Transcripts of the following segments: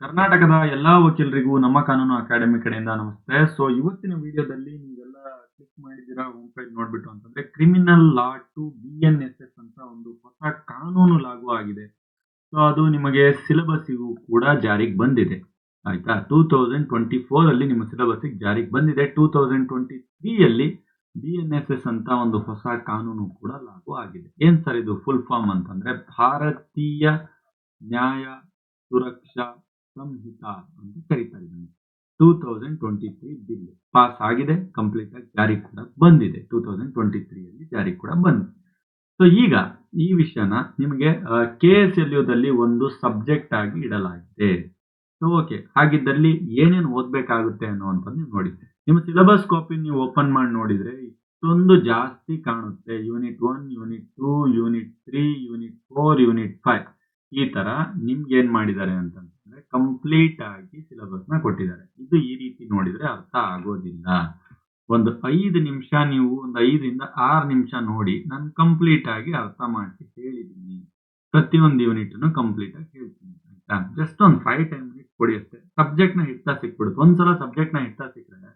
ಕರ್ನಾಟಕದ ಎಲ್ಲಾ ವಕೀಲರಿಗೂ ನಮ್ಮ ಕಾನೂನು ಅಕಾಡೆಮಿ ಕಡೆಯಿಂದ ನಮಸ್ತೆ. ಸೊ ಇವತ್ತಿನ ವಿಡಿಯೋದಲ್ಲಿ ನೀವೆಲ್ಲ ಕ್ಲಿಕ್ ಮಾಡಿದಿರಾ ಹೋಮ್ ಪೇಜ್ ನೋಡ್ಬಿಟ್ಟು ಅಂತಂದ್ರೆ ಕ್ರಿಮಿನಲ್ ಲಾ ಟು BNSS ಅಂತ ಒಂದು ಹೊಸ ಕಾನೂನು ಲಾಗು ಆಗಿದೆ. ಸೊ ಅದು ನಿಮಗೆ ಸಿಲೆಬಸ್ಸಿಗೂ ಕೂಡ ಜಾರಿಗೆ ಬಂದಿದೆ. ಆಯ್ತಾ, 2024 ಅಲ್ಲಿ ನಿಮ್ಮ ಸಿಲೆಬಸ್ಸಿಗೆ ಜಾರಿಗೆ ಬಂದಿದೆ. 2023 ಅಲ್ಲಿ BNSS ಅಂತ ಒಂದು ಹೊಸ ಕಾನೂನು ಕೂಡ ಲಾಗು ಆಗಿದೆ. ಏನ್ ಸರ್ ಇದು ಫುಲ್ ಫಾರ್ಮ್ ಅಂತಂದ್ರೆ ಭಾರತೀಯ ನ್ಯಾಯ ಸುರಕ್ಷಾ ಸಂಹಿತಾ ಅಂತ ಕರೀತಾರೆ ಇದನ್ನು. 2023 ಬಿಲ್ ಪಾಸ್ ಆಗಿದೆ, ಕಂಪ್ಲೀಟ್ ಆಗಿ ಜಾರಿಗೆ ಕೂಡ ಬಂದಿದೆ. 2023 ಅಲ್ಲಿ ಜಾರಿಗೆ ಕೂಡ ಬಂದಿದೆ. ಸೊ ಈಗ ಈ ವಿಷಯನ ನಿಮಗೆ KSLU ಒಂದು ಸಬ್ಜೆಕ್ಟ್ ಆಗಿ ಇಡಲಾಗಿದೆ. ಸೊ ಓಕೆ, ಹಾಗಿದ್ದಲ್ಲಿ ಏನೇನು ಓದ್ಬೇಕಾಗುತ್ತೆ ಅನ್ನುವಂಥದ್ದು ನೀವು ನೋಡಿ. ನಿಮ್ಮ ಸಿಲೆಬಸ್ ಕಾಪಿ ನೀವು ಓಪನ್ ಮಾಡಿ ನೋಡಿದ್ರೆ ಇಷ್ಟೊಂದು ಜಾಸ್ತಿ ಕಾಣುತ್ತೆ. Unit 1, unit 2, unit 3, unit 4, unit 5 ಈ ತರ ನಿಮ್ಗೆ ಏನ್ ಮಾಡಿದ್ದಾರೆ ಅಂತಂದ್ರೆ ಕಂಪ್ಲೀಟ್ ಆಗಿ ಸಿಲೆಬಸ್ ನ ಕೊಟ್ಟಿದ್ದಾರೆ. ಇದು ಈ ರೀತಿ ನೋಡಿದ್ರೆ ಅರ್ಥ ಆಗೋದಿಲ್ಲ. ಒಂದು 5 ನಿಮಿಷ ನೀವು ಒಂದು 5 ರಿಂದ 6 ನಿಮಿಷ ನೋಡಿ, ನಾನು ಕಂಪ್ಲೀಟ್ ಆಗಿ ಅರ್ಥ ಮಾಡಿ ಹೇಳಿದ್ದೀನಿ. ಪ್ರತಿಯೊಂದು ಯೂನಿಟ್ ಕಂಪ್ಲೀಟ್ ಆಗಿ ಹೇಳ್ತೀನಿ. ಆಯ್ತಾ, ಜಸ್ಟ್ ಒಂದು 5-10 ಮಿನಿಟ್ಸ್ ಕೊಡಿ ಅಷ್ಟೇ. ಸಬ್ಜೆಕ್ಟ್ ನ ಹಿಡ್ತಾ ಸಿಕ್ಬಿಡುತ್ತೆ. ಒಂದ್ಸಲ ಸಬ್ಜೆಕ್ಟ್ ನ ಹಿಡ್ತಾ ಸಿಕ್ಕರೆ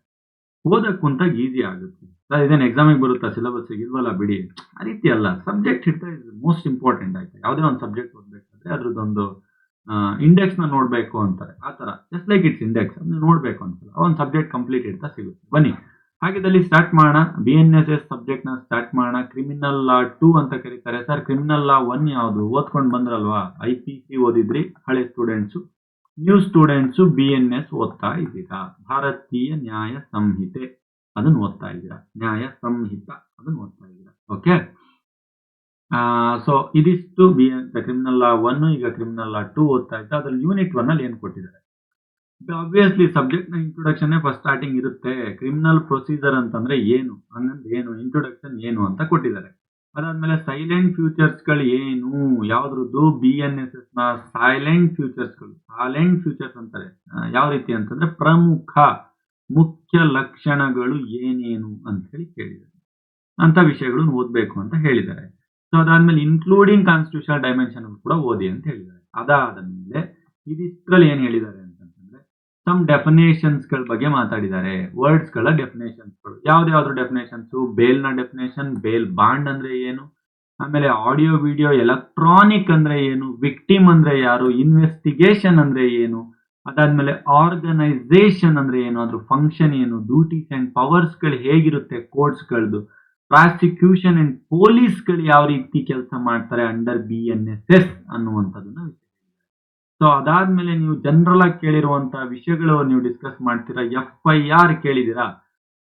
ಓದಕ್ ಕುಂತಾಗ ಈಸಿ ಆಗುತ್ತೆ. ಇದೇನು ಎಕ್ಸಾಮಿಗೆ ಬರುತ್ತಾ ಸಿಲೆಬಸ್ ಇಲ್ವಲ್ಲ ಬಿಡಿ, ಆ ರೀತಿ ಅಲ್ಲ. ಸಬ್ಜೆಕ್ಟ್ ಹಿಡ್ತಾ ಇಸ್ ಮೋಸ್ಟ್ ಇಂಪಾರ್ಟೆಂಟ್. ಆಯ್ತಾ, ಯಾವುದೇ ಒಂದು ಸಬ್ಜೆಕ್ಟ್ ಓದ್ಬೇಕಾದ್ರೆ ಅದ್ರದ್ದೊಂದು ಇಂಡೆಕ್ಸ್ ನ ನೋಡ್ಬೇಕು ಅಂತಾರೆ. ಆ ತರ ಜಸ್ಟ್ ಲೈಕ್ ಇಟ್ಸ್ ಇಂಡೆಕ್ಸ್ ನೋಡ್ಬೇಕು ಅನ್ಸಲ್ಲ, ಒಂದು ಸಬ್ಜೆಕ್ಟ್ ಕಂಪ್ಲೀಟ್ ಇಡ್ತಾ ಸಿಗುತ್ತೆ. ಬನ್ನಿ ಹಾಗಿದ್ದಲ್ಲಿ ಸ್ಟಾರ್ಟ್ ಮಾಡೋಣ. BNSS ಸಬ್ಜೆಕ್ಟ್ ನ ಸ್ಟಾರ್ಟ್ ಮಾಡೋಣ. ಕ್ರಿಮಿನಲ್ ಲಾ 2 ಅಂತ ಕರೀತಾರೆ. ಸರ್ ಕ್ರಿಮಿನಲ್ ಲಾ 1 ಯಾವುದು ಓದ್ಕೊಂಡು ಬಂದ್ರಲ್ವಾ? IPC ಓದಿದ್ರಿ ಹಳೆ ಸ್ಟೂಡೆಂಟ್ಸು. ನ್ಯೂ ಸ್ಟೂಡೆಂಟ್ಸು BNS ಓದ್ತಾ ಇದ್ದೀರಾ. ಭಾರತೀಯ ನ್ಯಾಯ ಸಂಹಿತೆ ಅದನ್ನ ಓದ್ತಾ ಇದ್ದೀರಾ. ನ್ಯಾಯ ಸಂಹಿತ ಅದನ್ನ ಓದ್ತಾ ಇದ್ದೀರಾ. ಓಕೆ, ಸೊ ಇದಿಷ್ಟು ಕ್ರಿಮಿನಲ್ ಲಾ 1. ಈಗ ಕ್ರಿಮಿನಲ್ ಲಾ 2 ಓದ್ತಾ ಇದ್ದ. ಅದ್ರಲ್ಲಿ ಯೂನಿಟ್ 1 ಅಲ್ಲಿ ಏನ್ ಕೊಟ್ಟಿದ್ದಾರೆ? ಆಬ್ವಿಯಸ್ಲಿ ಸಬ್ಜೆಕ್ಟ್ ನ ಇಂಟ್ರೊಡಕ್ಷನ್ ಫಸ್ಟ್ ಸ್ಟಾರ್ಟಿಂಗ್ ಇರುತ್ತೆ. ಕ್ರಿಮಿನಲ್ ಪ್ರೊಸೀಜರ್ ಅಂತಂದ್ರೆ ಏನು, ಹಂಗಂದ್ರೆ ಏನು, ಇಂಟ್ರೊಡಕ್ಷನ್ ಏನು ಅಂತ ಕೊಟ್ಟಿದ್ದಾರೆ. ಅದಾದ್ಮೇಲೆ ಸೈಲೆಂಟ್ ಫ್ಯೂಚರ್ಸ್ ಗಳು ಏನು, ಯಾವ್ದ್ರದ್ದು BNSS ನ ಸೈಲೆಂಟ್ ಫ್ಯೂಚರ್ಸ್ ಗಳು. ಸೈಲೆಂಟ್ ಫ್ಯೂಚರ್ಸ್ ಅಂತಾರೆ ಯಾವ ರೀತಿ ಅಂತಂದ್ರೆ ಪ್ರಮುಖ ಮುಖ್ಯ ಲಕ್ಷಣಗಳು ಏನೇನು ಅಂತ ಹೇಳಿ ಕೇಳಿದ್ದಾರೆ. ಅಂತ ವಿಷಯಗಳು ಓದ್ಬೇಕು ಅಂತ ಹೇಳಿದ್ದಾರೆ. ಸೊ ಅದಾದ್ಮೇಲೆ ಇನ್ಕ್ಲೂಡಿಂಗ್ ಕಾನ್ಸ್ಟಿಟ್ಯೂಷನಲ್ ಡೈಮೆನ್ಷನ್ ಕೂಡ ಓದಿ ಅಂತ ಹೇಳಿದ್ದಾರೆ. ಅದಾದ ಮೇಲೆ ಇದಿಷ್ಟರಲ್ಲಿ ಏನ್ ಹೇಳಿದ್ದಾರೆ ಅಂತಂದ್ರೆ ಸಮ್ ಡೆಫಿನೇಷನ್ಸ್ ಗಳ ಬಗ್ಗೆ ಮಾತಾಡಿದ್ದಾರೆ. ವರ್ಡ್ಸ್ ಗಳ ಡೆಫಿನೇಷನ್ಸ್ ಗಳು ಯಾವ್ದಾವ್ದು ಡೆಫಿನೇಷನ್ಸ್? ಬೇಲ್ ನ ಡೆಫಿನೇಷನ್, ಬೇಲ್ ಬಾಂಡ್ ಅಂದ್ರೆ ಏನು, ಆಮೇಲೆ ಆಡಿಯೋ ವಿಡಿಯೋ ಎಲೆಕ್ಟ್ರಾನಿಕ್ ಅಂದ್ರೆ ಏನು, ವಿಕ್ಟಿಮ್ ಅಂದ್ರೆ ಯಾರು, ಇನ್ವೆಸ್ಟಿಗೇಷನ್ ಅಂದ್ರೆ ಏನು, ಅದಾದ್ಮೇಲೆ ಆರ್ಗನೈಸೇಷನ್ ಅಂದ್ರೆ ಏನು, ಅದ್ರ ಫಂಕ್ಷನ್ ಏನು, ಡ್ಯೂಟೀಸ್ ಅಂಡ್ ಪವರ್ಸ್ ಗಳು ಹೇಗಿರುತ್ತೆ ಕೋರ್ಟ್ಸ್ ಗಳದ್ದು, ಪ್ರಾಸಿಕ್ಯೂಷನ್ ಅಂಡ್ ಪೊಲೀಸ್ ಗಳು ಯಾವ ರೀತಿ ಕೆಲಸ ಮಾಡ್ತಾರೆ ಅಂಡರ್ BNSS ಅನ್ನುವಂಥದ್ದನ್ನ. ಸೊ ಅದಾದ್ಮೇಲೆ ನೀವು ಜನರಲ್ ಆಗಿ ಕೇಳಿರುವಂತಹ ವಿಷಯಗಳು ನೀವು ಡಿಸ್ಕಸ್ ಮಾಡ್ತೀರಾ. FIR ಕೇಳಿದಿರಾ,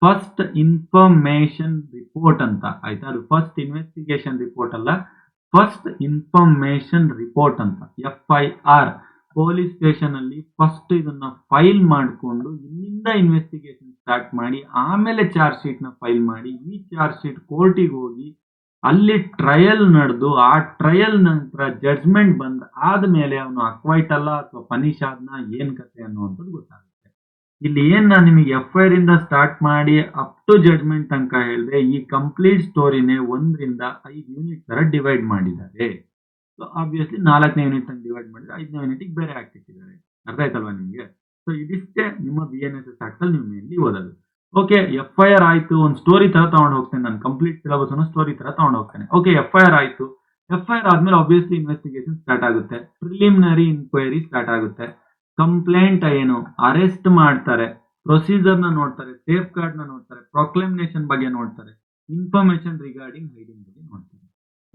ಫಸ್ಟ್ ಇನ್ಫಾರ್ಮೇಶನ್ ರಿಪೋರ್ಟ್ ಅಂತ. ಆಯ್ತಾ, ಅದು ಫಸ್ಟ್ ಇನ್ವೆಸ್ಟಿಗೇಷನ್ ರಿಪೋರ್ಟ್ ಅಲ್ಲ, ಫಸ್ಟ್ ಇನ್ಫಾರ್ಮೇಶನ್ ರಿಪೋರ್ಟ್ ಅಂತ. FIR ಪೊಲೀಸ್ ಸ್ಟೇಷನ್ ಅಲ್ಲಿ ಫಸ್ಟ್ ಇದನ್ನ ಫೈಲ್ ಮಾಡಿಕೊಂಡು ಇಲ್ಲಿಂದ ಇನ್ವೆಸ್ಟಿಗೇಷನ್ ಸ್ಟಾರ್ಟ್ ಮಾಡಿ ಆಮೇಲೆ ಚಾರ್ಜ್ ಶೀಟ್ ನ ಫೈಲ್ ಮಾಡಿ ಈ ಚಾರ್ಜ್ ಶೀಟ್ ಕೋರ್ಟಿಗೆ ಹೋಗಿ ಅಲ್ಲಿ ಟ್ರಯಲ್ ನಡೆದು ಆ ಟ್ರಯಲ್ ನಂತರ ಜಡ್ಜ್ಮೆಂಟ್ ಬಂದ ಆದ್ಮೇಲೆ ಅವನು ಅಕ್ವೈಟ್ ಅಲ್ಲ ಅಥವಾ ಪನಿಷ್ ಆದ್ನ ಏನ್ ಕತೆ ಅನ್ನುವಂಥದ್ದು ಗೊತ್ತಾಗುತ್ತೆ. ಇಲ್ಲಿ ಏನ್ ನಾನು ನಿಮಗೆ FIR ಇಂದ ಸ್ಟಾರ್ಟ್ ಮಾಡಿ ಅಪ್ ಟು ಜಡ್ಜ್ಮೆಂಟ್ ತನಕ ಹೇಳಿದೆ. ಈ ಕಂಪ್ಲೀಟ್ ಸ್ಟೋರಿನೇ 1 ರಿಂದ 5 ಯೂನಿಟ್ ತರ ಡಿವೈಡ್ ಮಾಡಿದ್ದಾರೆ. ಸೊ ಆಬ್ವಿಯಸ್ಲಿ 4ನೇ ಯೂನಿಟ್ ಅನ್ನು ಡಿವೈಡ್ ಮಾಡಿದ್ರೆ 5ನೇ ಯೂನಿಟ್ ಬೇರೆ ಆಕ್ಟ್ ಇಟ್ಟಿದ್ದಾರೆ. ಅರ್ಥ ಆಯ್ತಲ್ವಾ ನಿಮ್ಗೆ? ಸೊ ಇದಿಷ್ಟೇ ನಿಮ್ಮ BNSS ಆಕ್ಟ್ ಅಲ್ಲಿ ನೀವು ಮೇನ್ಲಿ ಓದೋದು. ಓಕೆ, FIR ಆಯ್ತು, ಒಂದು ಸ್ಟೋರಿ ತರ ತಗೊಂಡು ಹೋಗ್ತೇನೆ ನಾನು. ಕಂಪ್ಲೀಟ್ ಸಿಲೆಬಸ್ ಅನ್ನು ಸ್ಟೋರಿ ತರ ತಗೊಂಡು ಹೋಗ್ತೇನೆ. ಓಕೆ, FIR ಆಯ್ತು. FIR ಆದ್ಮೇಲೆ ಆಬ್ವಿಯಸ್ಲಿ ಇನ್ವೆಸ್ಟಿಗೇಷನ್ ಸ್ಟಾರ್ಟ್ ಆಗುತ್ತೆ. ಪ್ರಿಲಿಮಿನರಿ ಇನ್ಕ್ವೈರಿ ಸ್ಟಾರ್ಟ್ ಆಗುತ್ತೆ. ಕಂಪ್ಲೇಂಟ್ ಏನು, ಅರೆಸ್ಟ್ ಮಾಡ್ತಾರೆ, ಪ್ರೊಸೀಜರ್ ನ ನೋಡ್ತಾರೆ, ಸೇಫ್ ಗಾರ್ಡ್ ನ ನೋಡ್ತಾರೆ, ಪ್ರೊಕ್ಲೇಮಿನೇಷನ್ ಬಗ್ಗೆ ನೋಡ್ತಾರೆ, ಇನ್ಫಾರ್ಮೇಶನ್ ರಿಗಾರ್ಡಿಂಗ್ ಹೈಡಿಂಗ್ ಬಗ್ಗೆ ನೋಡ್ತಾರೆ.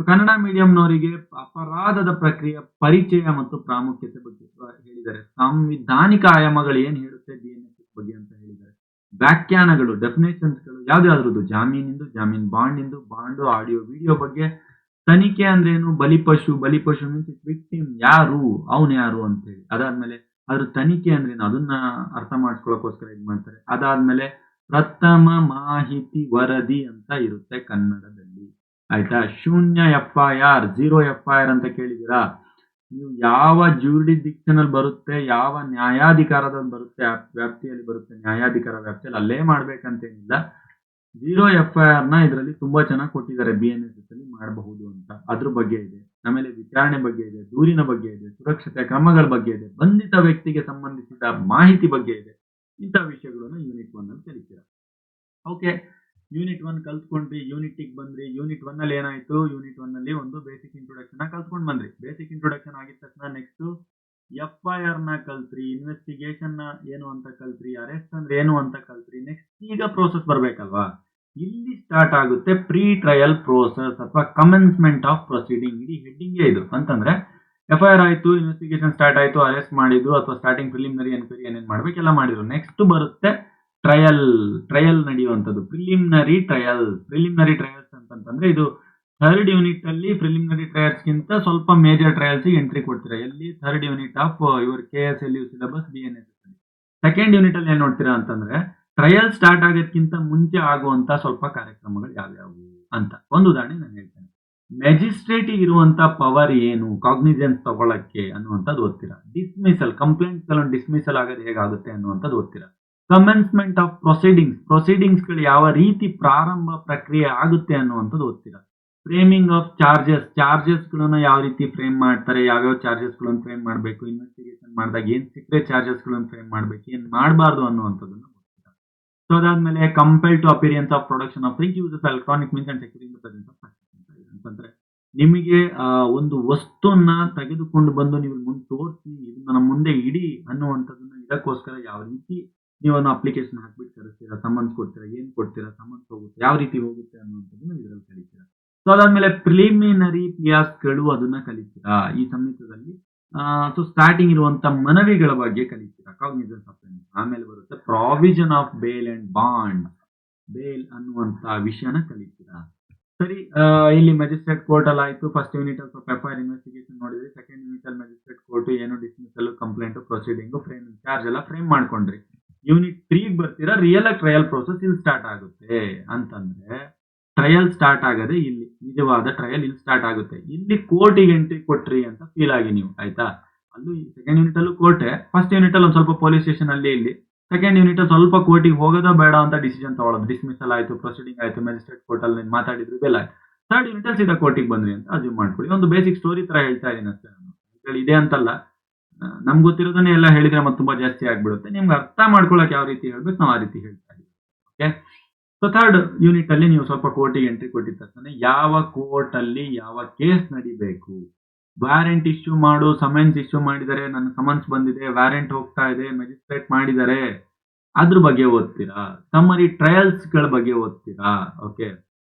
ಕನ್ನಡ ಮೀಡಿಯಂನವರಿಗೆ ಅಪರಾಧದ ಪ್ರಕ್ರಿಯೆ ಪರಿಚಯ ಮತ್ತು ಪ್ರಾಮುಖ್ಯತೆ ಬಗ್ಗೆ ಹೇಳಿದ್ದಾರೆ. ಸಾಂವಿಧಾನಿಕ ಆಯಾಮಗಳು ಏನ್ ಹೇಳುತ್ತೆ BNSS ಬಗ್ಗೆ ಅಂತ ಹೇಳಿದ್ದಾರೆ. ವ್ಯಾಖ್ಯಾನಗಳು, ಡೆಫಿನೇಷನ್ಸ್ ಗಳು ಯಾವ್ದಾದ್ರದ್ದು, ಜಾಮೀನಿಂದು, ಜಾಮೀನ್ ಬಾಂಡ್ ಬಾಂಡು, ಆಡಿಯೋ ವಿಡಿಯೋ ಬಗ್ಗೆ, ತನಿಖೆ ಅಂದ್ರೆ ಏನು, ಬಲಿಪಶು ಮೀನ್ಸ್ ವಿಕ್ಟಿಮ್ ಯಾರು, ಅವನು ಯಾರು ಅಂತ ಹೇಳಿ. ಅದಾದ್ಮೇಲೆ ಅದ್ರ ತನಿಖೆ ಅಂದ್ರೆ ಏನು ಅದನ್ನ ಅರ್ಥ ಮಾಡ್ಕೊಳ್ಳೋಕೋಸ್ಕರ ಇದು ಮಾಡ್ತಾರೆ. ಅದಾದ್ಮೇಲೆ ಪ್ರಥಮ ಮಾಹಿತಿ ವರದಿ ಅಂತ ಇರುತ್ತೆ ಕನ್ನಡದಲ್ಲಿ. ಆಯ್ತಾ, ಶೂನ್ಯ FIR, 0 FIR ಅಂತ ಕೇಳಿದಿರಾ? ನೀವು ಯಾವ ಜ್ಯೂರಿಡಿಕ್ಷನ್ ಅಲ್ಲಿ ಬರುತ್ತೆ, ಯಾವ ನ್ಯಾಯಾಧಿಕಾರದಲ್ಲಿ ಬರುತ್ತೆ, ವ್ಯಾಪ್ತಿಯಲ್ಲಿ ಬರುತ್ತೆ, ನ್ಯಾಯಾಧಿಕಾರ ವ್ಯಾಪ್ತಿಯಲ್ಲಿ ಅಲ್ಲೇ ಮಾಡ್ಬೇಕಂತೇನಿಲ್ಲ. 0 FIR ನ ಇದರಲ್ಲಿ ತುಂಬಾ ಚೆನ್ನಾಗಿ ಕೊಟ್ಟಿದ್ದಾರೆ. BNSS ಅಲ್ಲಿ ಮಾಡಬಹುದು ಅಂತ ಅದ್ರ ಬಗ್ಗೆ ಇದೆ. ಆಮೇಲೆ ವಿಚಾರಣೆ ಬಗ್ಗೆ ಇದೆ, ದೂರಿನ ಬಗ್ಗೆ ಇದೆ, ಸುರಕ್ಷತೆ ಕ್ರಮಗಳ ಬಗ್ಗೆ ಇದೆ, ಬಂಧಿತ ವ್ಯಕ್ತಿಗೆ ಸಂಬಂಧಿಸಿದ ಮಾಹಿತಿ ಬಗ್ಗೆ ಇದೆ. ಇಂತಹ ವಿಷಯಗಳನ್ನು ಯೂನಿಟ್ 1 ಅಲ್ಲಿ ಕಲಿತೀರಾ. ಓಕೆ, ಯೂನಿಟ್ 1 ಕಲ್ತ್ಕೊಂಡ್ರಿ, ಯೂನಿಟ್ ಗೆ ಬಂದ್ರಿ. ಯೂನಿಟ್ 1 ಅಲ್ಲಿ ಏನಾಯ್ತು? ಯೂನಿಟ್ 1 ಅಲ್ಲಿ ಒಂದು ಬೇಸಿಕ್ ಇಂಟ್ರೊಡಕ್ಷನ್ ಕಲ್ತ್ಕೊಂಡ್ ಬಂದ್ರಿ. ಬೇಸಿಕ್ ಇಂಟ್ರೊಡಕ್ಷನ್ ಆಗಿದ ತಕ್ಷಣ ನೆಕ್ಸ್ಟ್ FIR ನ ಕಲ್ತ್ರಿ, ಇನ್ವೆಸ್ಟಿಗೇಷನ್ ನ ಏನು ಅಂತ ಕಲ್ತ್ರಿ, ಅರೆಸ್ಟ್ ಅಂದ್ರೆ ಏನು ಅಂತ ಕಲ್ತ್ರಿ. ನೆಕ್ಸ್ಟ್ ಈಗ ಪ್ರೋಸೆಸ್ ಬರ್ಬೇಕಲ್ವಾ? ಇಲ್ಲಿ ಸ್ಟಾರ್ಟ್ ಆಗುತ್ತೆ ಪ್ರೀ ಟ್ರಯಲ್ ಪ್ರೋಸೆಸ್ ಅಥವಾ ಕಮೆನ್ಸ್ಮೆಂಟ್ ಆಫ್ ಪ್ರೊಸೀಡಿಂಗ್. ಇಡೀ ಹೆಡ್ಡಿಂಗ್ ಇದು ಅಂತಂದ್ರೆ FIR ಆಯ್ತು, ಇನ್ವೆಸ್ಟಿಗೇಷನ್ ಸ್ಟಾರ್ಟ್ ಆಯ್ತು, ಅರೆಸ್ಟ್ ಮಾಡಿದ್ರು ಅಥವಾ ಸ್ಟಾರ್ಟಿಂಗ್ ಪ್ರಿಲಿಮಿನರಿ ಎನ್ಕ್ವೈರಿ ಏನೇನ್ ಮಾಡ್ಬೇಕೆಲ್ಲ ಮಾಡಿದ್ರು. ನೆಕ್ಸ್ಟ್ ಬರುತ್ತೆ ಟ್ರಯಲ್ ನಡೆಯುವಂಥದ್ದು, ಪ್ರಿಲಿಮಿನರಿ ಟ್ರಯಲ್ಸ್ ಅಂತಂದ್ರೆ ಇದು ಥರ್ಡ್ ಯೂನಿಟ್ ಅಲ್ಲಿ ಪ್ರಿಲಿಮಿನರಿ ಟ್ರಯಲ್ಸ್ ಗಿಂತ ಸ್ವಲ್ಪ ಮೇಜರ್ ಟ್ರಯಲ್ಸ್ ಎಂಟ್ರಿ ಕೊಡ್ತೀರಾ. ಎಲ್ಲಿ? Third unit of your KSLU syllabus BNSS ಅಲ್ಲಿ. ಸೆಕೆಂಡ್ ಯೂನಿಟ್ ಅಲ್ಲಿ ಏನ್ ನೋಡ್ತೀರಾ ಅಂತಂದ್ರೆ ಟ್ರಯಲ್ ಸ್ಟಾರ್ಟ್ ಆಗೋದಕ್ಕಿಂತ ಮುಂಚೆ ಆಗುವಂತ ಸ್ವಲ್ಪ ಕಾರ್ಯಕ್ರಮಗಳು ಯಾವ್ಯಾವು ಅಂತ ಒಂದು ಉದಾಹರಣೆ ನಾನು ಹೇಳ್ತೇನೆ. ಮ್ಯಾಜಿಸ್ಟ್ರೇಟ್ ಇರುವಂತ ಪವರ್ ಏನು, ಕಾಗ್ನಿಜೆನ್ಸ್ ತಗೊಳಕ್ಕೆ ಅನ್ನುವಂಥದ್ದು ಓದ್ತೀರಾ. ಡಿಸ್ಮಿಸಲ್, ಕಂಪ್ಲೇಂಟ್ಸ್ ಗಳನ್ನು ಡಿಸ್ಮಿಸಲ್ ಆಗೋದು ಹೇಗಾಗುತ್ತೆ ಅನ್ನುವಂಥದ್ದು ಓದ್ತೀರಾ. ಕಮೆನ್ಸ್ಮೆಂಟ್ ಆಫ್ ಪ್ರೊಸೀಡಿಂಗ್ಸ್ ಗಳು ಯಾವ ರೀತಿ ಪ್ರಾರಂಭ ಪ್ರಕ್ರಿಯೆ ಆಗುತ್ತೆ ಅನ್ನುವಂಥದ್ದು ಓದ್ತೀರಾ. ಫ್ರೇಮಿಂಗ್ ಆಫ್ ಚಾರ್ಜಸ್ ಗಳನ್ನ ಯಾವ ರೀತಿ ಫ್ರೇಮ್ ಮಾಡ್ತಾರೆ, ಯಾವ್ಯಾವ ಚಾರ್ಜಸ್ ಗಳನ್ನು ಫ್ರೇಮ್ ಮಾಡಬೇಕು, ಇನ್ವೆಸ್ಟಿಗೇಷನ್ ಮಾಡಿದಾಗ ಏನ್ ಸೀಕ್ರೆಟ್ ಚಾರ್ಜಸ್ ಗಳನ್ನು ಫ್ರೇಮ್ ಮಾಡಬೇಕು, ಏನ್ ಮಾಡಬಾರ್ದು ಅನ್ನುವಂಥದ್ದನ್ನ ಓದ್ತೀರಾ. ಸೊ ಅದಾದ್ಮೇಲೆ compel to appearance of production of things use of electronic means and securing the presence of ಅಂತಂದ್ರೆ ನಿಮಗೆ ಒಂದು ವಸ್ತುವನ್ನ ತೆಗೆದುಕೊಂಡು ಬಂದು ನೀವು ಮುಂದೆ ತೋರಿಸಿ ಇದನ್ನ ನಮ್ಮ ಮುಂದೆ ಇಡಿ ಅನ್ನುವಂಥದ್ದನ್ನ ಇದಕ್ಕೋಸ್ಕರ ಯಾವ ರೀತಿ ನೀವು ಅಪ್ಲಿಕೇಶನ್ ಹಾಕ್ಬಿಟ್ಟು ಕಳಿಸ್ತೀರಾ, ಸಮನ್ಸ್ ಕೊಡ್ತೀರಾ, ಏನ್ ಕೊಡ್ತೀರಾ, ಸಮನ್ಸ್ ಹೋಗುತ್ತೆ, ಯಾವ ರೀತಿ ಹೋಗುತ್ತೆ ಅನ್ನುವಂಥದ್ದನ್ನ ಇದರಲ್ಲಿ ಕಲಿತೀರಾ. ಸೊ ಅದಾದ್ಮೇಲೆ ಪ್ರಿಲಿಮಿನರಿ ಪಿಯಾಸ್ಗಳು ಅದನ್ನ ಕಲಿತೀರಾ ಈ ಸಮಿತಿಯಲ್ಲಿ. ಸೊ ಸ್ಟಾರ್ಟಿಂಗ್ ಇರುವಂತ ಮನವಿಗಳ ಬಗ್ಗೆ ಕಲಿತೀರಾ, ಕಾಗ್ನಿಜೆನ್ಸ್ ಆಫ್. ಆಮೇಲೆ ಬರುತ್ತೆ provision of bail and bond, bail ಅನ್ನುವಂತ ವಿಷಯನ ಕಲಿತೀರಾ. ಸರಿ, ಇಲ್ಲಿ ಮ್ಯಾಜಿಸ್ಟ್ರೇಟ್ ಕೋರ್ಟ್ ಅಲ್ಲಿ ಆಯ್ತು. ಫಸ್ಟ್ ಯೂನಿಟ್ ಅಲ್ಲಿ ಸ್ವಲ್ಪ FIR ಇನ್ವೆಸ್ಟಿಗೇಷನ್ ನೋಡಿದ್ರಿ. ಸೆಕೆಂಡ್ ಯೂನಿಟ್ ಅಲ್ಲಿ ಮ್ಯಾಜಿಸ್ಟ್ರೇಟ್ ಕೋರ್ಟ್ ಏನು dismissal, complaint, proceeding, framing, charge ಎಲ್ಲ ಫ್ರೇಮ್ ಮಾಡ್ಕೊಂಡ್ರಿ. ಯೂನಿಟ್ 3 ಬರ್ತೀರಾ, ರಿಯಲ್ ಟ್ರಯಲ್ ಪ್ರೋಸೆಸ್ ಇಲ್ಲಿ ಸ್ಟಾರ್ಟ್ ಆಗುತ್ತೆ. ಅಂತಂದ್ರೆ ಟ್ರಯಲ್ ಸ್ಟಾರ್ಟ್ ಆಗದೆ ಇಲ್ಲಿ, ನಿಜವಾದ ಟ್ರಯಲ್ ಇಲ್ಲಿ ಸ್ಟಾರ್ಟ್ ಆಗುತ್ತೆ. ಇಲ್ಲಿ ಕೋರ್ಟಿಗೆ ಎಂಟ್ರಿ ಕೊಟ್ರಿ ಅಂತ ಫೀಲ್ ಆಗಿ ನೀವು, ಆಯ್ತಾ? ಅಲ್ಲೂ ಸೆಕೆಂಡ್ ಯೂನಿಟ್ ಅಲ್ಲೂ ಕೋರ್ಟೆ, ಫಸ್ಟ್ ಯೂನಿಟ್ ಅಲ್ಲಿ ಒಂದ್ ಸ್ವಲ್ಪ ಪೊಲೀಸ್ ಸ್ಟೇಷನ್ ಅಲ್ಲಿ, ಇಲ್ಲಿ ಸೆಕೆಂಡ್ ಯೂನಿಟ್ ಅಲ್ಲಿ ಸ್ವಲ್ಪ ಕೋರ್ಟಿಗೆ ಹೋಗೋದೋ ಬೇಡ ಅಂತ ಡಿಸಿಷನ್ ತಗೊಳ್ಳೋದು. ಡಿಸ್ಮಿಸಲ್ ಆಯ್ತು, ಪ್ರೊಸೀಡಿಂಗ್ ಆಯ್ತು, ಮ್ಯಾಜಿಸ್ಟ್ರೇಟ್ ಕೋರ್ಟ್ ಅಲ್ಲಿ ಮಾತಾಡಿದ್ರು ಬೆಲ್ಲ ಆಯ್ತು. ಥರ್ಡ್ ಯೂನಿಟ್ ಅಲ್ಲಿ ಸೀದಾ ಕೋರ್ಟಿಗೆ ಬಂದ್ರಿ ಅಂತ ಅಜ್ಯೂಮ್ ಮಾಡ್ಕೊಳ್ಳಿ. ಒಂದು ಬೇಸಿಕ್ ಸ್ಟೋರಿ ತರ ಹೇಳ್ತಾ ಇದೀನಿ ಅಷ್ಟೇ ನಾನು, ಇದೆ ಅಂತಲ್ಲ. ನಮ್ಗೆ ಗೊತ್ತಿರೋದನ್ನೇ ಎಲ್ಲ ಹೇಳಿದ್ರೆ ಮತ್ತೆ ತುಂಬಾ ಜಾಸ್ತಿ ಆಗ್ಬಿಡುತ್ತೆ. ನಿಮ್ಗೆ ಅರ್ಥ ಮಾಡ್ಕೊಳಕ್ ಯಾವ ರೀತಿ ಹೇಳ್ಬೇಕು ನಾವು ಆ ರೀತಿ ಹೇಳ್ತಾ ಇದೀವಿ. ಓಕೆ, ಸೊ ಥರ್ಡ್ ಯೂನಿಟ್ ಅಲ್ಲಿ ನೀವು ಸ್ವಲ್ಪ ಕೋರ್ಟಿಗೆ ಎಂಟ್ರಿ ಕೊಟ್ಟಿದ ತಕ್ಷಣ ಯಾವ ಕೋರ್ಟ್ ಅಲ್ಲಿ ಯಾವ ಕೇಸ್ ನಡಿಬೇಕು, ವ್ಯಾರೆಂಟ್ ಇಶ್ಯೂ ಮಾಡು, ಸಮನ್ಸ್ ಇಶ್ಯೂ ಮಾಡಿದರೆ, ನನ್ನ ಸಮನ್ಸ್ ಬಂದಿದೆ, ವ್ಯಾರೆಂಟ್ ಹೋಗ್ತಾ ಇದೆ, ಮ್ಯಾಜಿಸ್ಟ್ರೇಟ್ ಮಾಡಿದ್ದಾರೆ, ಅದ್ರ ಬಗ್ಗೆ ಓದ್ತೀರಾ. ಸಮ್ಮರಿ ಟ್ರಯಲ್ಸ್ ಗಳ ಬಗ್ಗೆ ಓದ್ತೀರಾ. ಓಕೆ,